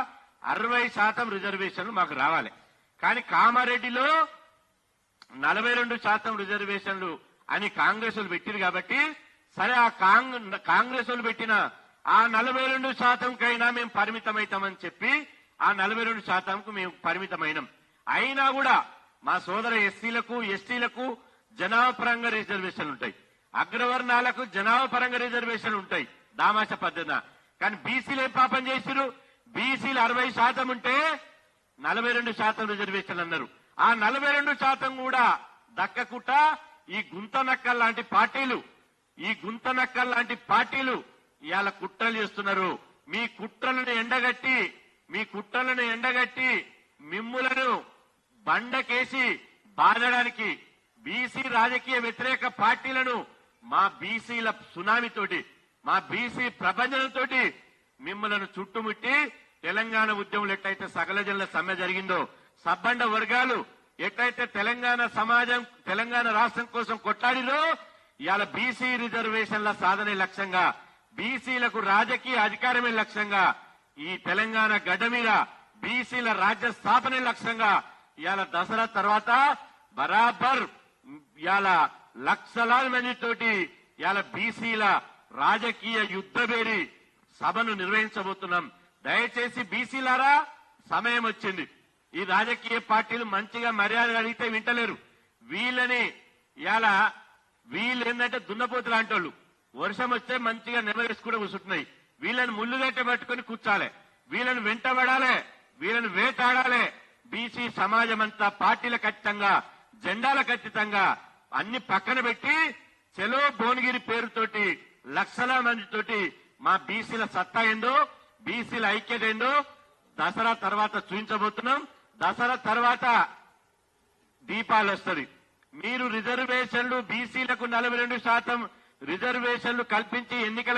60% రిజర్వేషన్లు మాకు రావాలి. కానీ కామారెడ్డిలో 42% రిజర్వేషన్లు అని కాంగ్రెస్ వాళ్ళు పెట్టిరు కాబట్టి సరే ఆ కాంగ్రెస్ వాళ్ళు పెట్టిన ఆ 42%కైనా మేము పరిమితమవుతామని చెప్పి ఆ 42%కు మేము పరిమితమైనాం. అయినా కూడా మా సోదర ఎస్సీలకు ఎస్టీలకు జనాభా పరంగా రిజర్వేషన్లు ఉంటాయి, అగ్రవర్ణాలకు జనాభా పరంగా రిజర్వేషన్లు ఉంటాయి దామాష పద్ధతిన. కానీ బీసీలు ఏం పాపం చేసిరు? బీసీలు 60% ఉంటే 42% రిజర్వేషన్లు అన్నారు. ఆ 42% కూడా దక్కకుండా ఈ గుంతనక్కల్ లాంటి పార్టీలు ఇవాళ కుట్రలు చేస్తున్నారు. మీ కుట్రలను ఎండగట్టి మిమ్ములను బండకేసి బాధడానికి బీసీ రాజకీయ వ్యతిరేక పార్టీలను మా బీసీల సునామీతోటి మా బీసీ ప్రభంజనంతోటి మిమ్మలను చుట్టుముట్టి తెలంగాణ ఉద్యమంలో ఎట్లయితే సకల జనుల సమ్మె జరిగిందో, సబ్బండ వర్గాలు ఎట్లయితే తెలంగాణ రాష్ట్రం కోసం కొట్లాడిలో ఇవాళ బీసీ రిజర్వేషన్ల సాధనే లక్ష్యంగా, బీసీలకు రాజకీయ అధికారమే లక్ష్యంగా, ఈ తెలంగాణ గడ్డ మీద బీసీల రాజ్య స్థాపనే లక్ష్యంగా ఇవాళ దసరా తర్వాత బరాబర్ ఇవాళ లక్షలాది మందితోటి ఇవాళ బీసీల రాజకీయ యుద్ధబేరి సభను నిర్వహించబోతున్నాం. దయచేసి బీసీలారా, సమయం వచ్చింది. ఈ రాజకీయ పార్టీలు మంచిగా మర్యాద అడిగితే వింటలేరు. వీళ్ళు ఏంటంటే దున్నపోతు లాంటి వాళ్ళు, వర్షం వస్తే మంచిగా నెమరేసుకుంటూ కూర్చుంటున్నాయి. వీళ్ళని ముళ్ళుగట్ట పట్టుకుని కూర్చాలి, వీళ్ళని వెంటబడాలి, వీళ్ళని వేటాడాలి. బీసీ సమాజం అంతా పార్టీలకు అతీతంగా, జెండాలకు అతీతంగా అన్ని పక్కన పెట్టి చెలో భువనగిరి పేరుతోటి లక్షల మందితోటి మా బీసీల సత్తా ఏందో, బీసీల ఐక్యత ఏందో దసరా తర్వాత చూపించబోతున్నాం. దసరా తర్వాత దీపాలు వస్తుంది. మీరు రిజర్వేషన్లు బీసీలకు 42% రిజర్వేషన్లు కల్పించి ఎన్నికల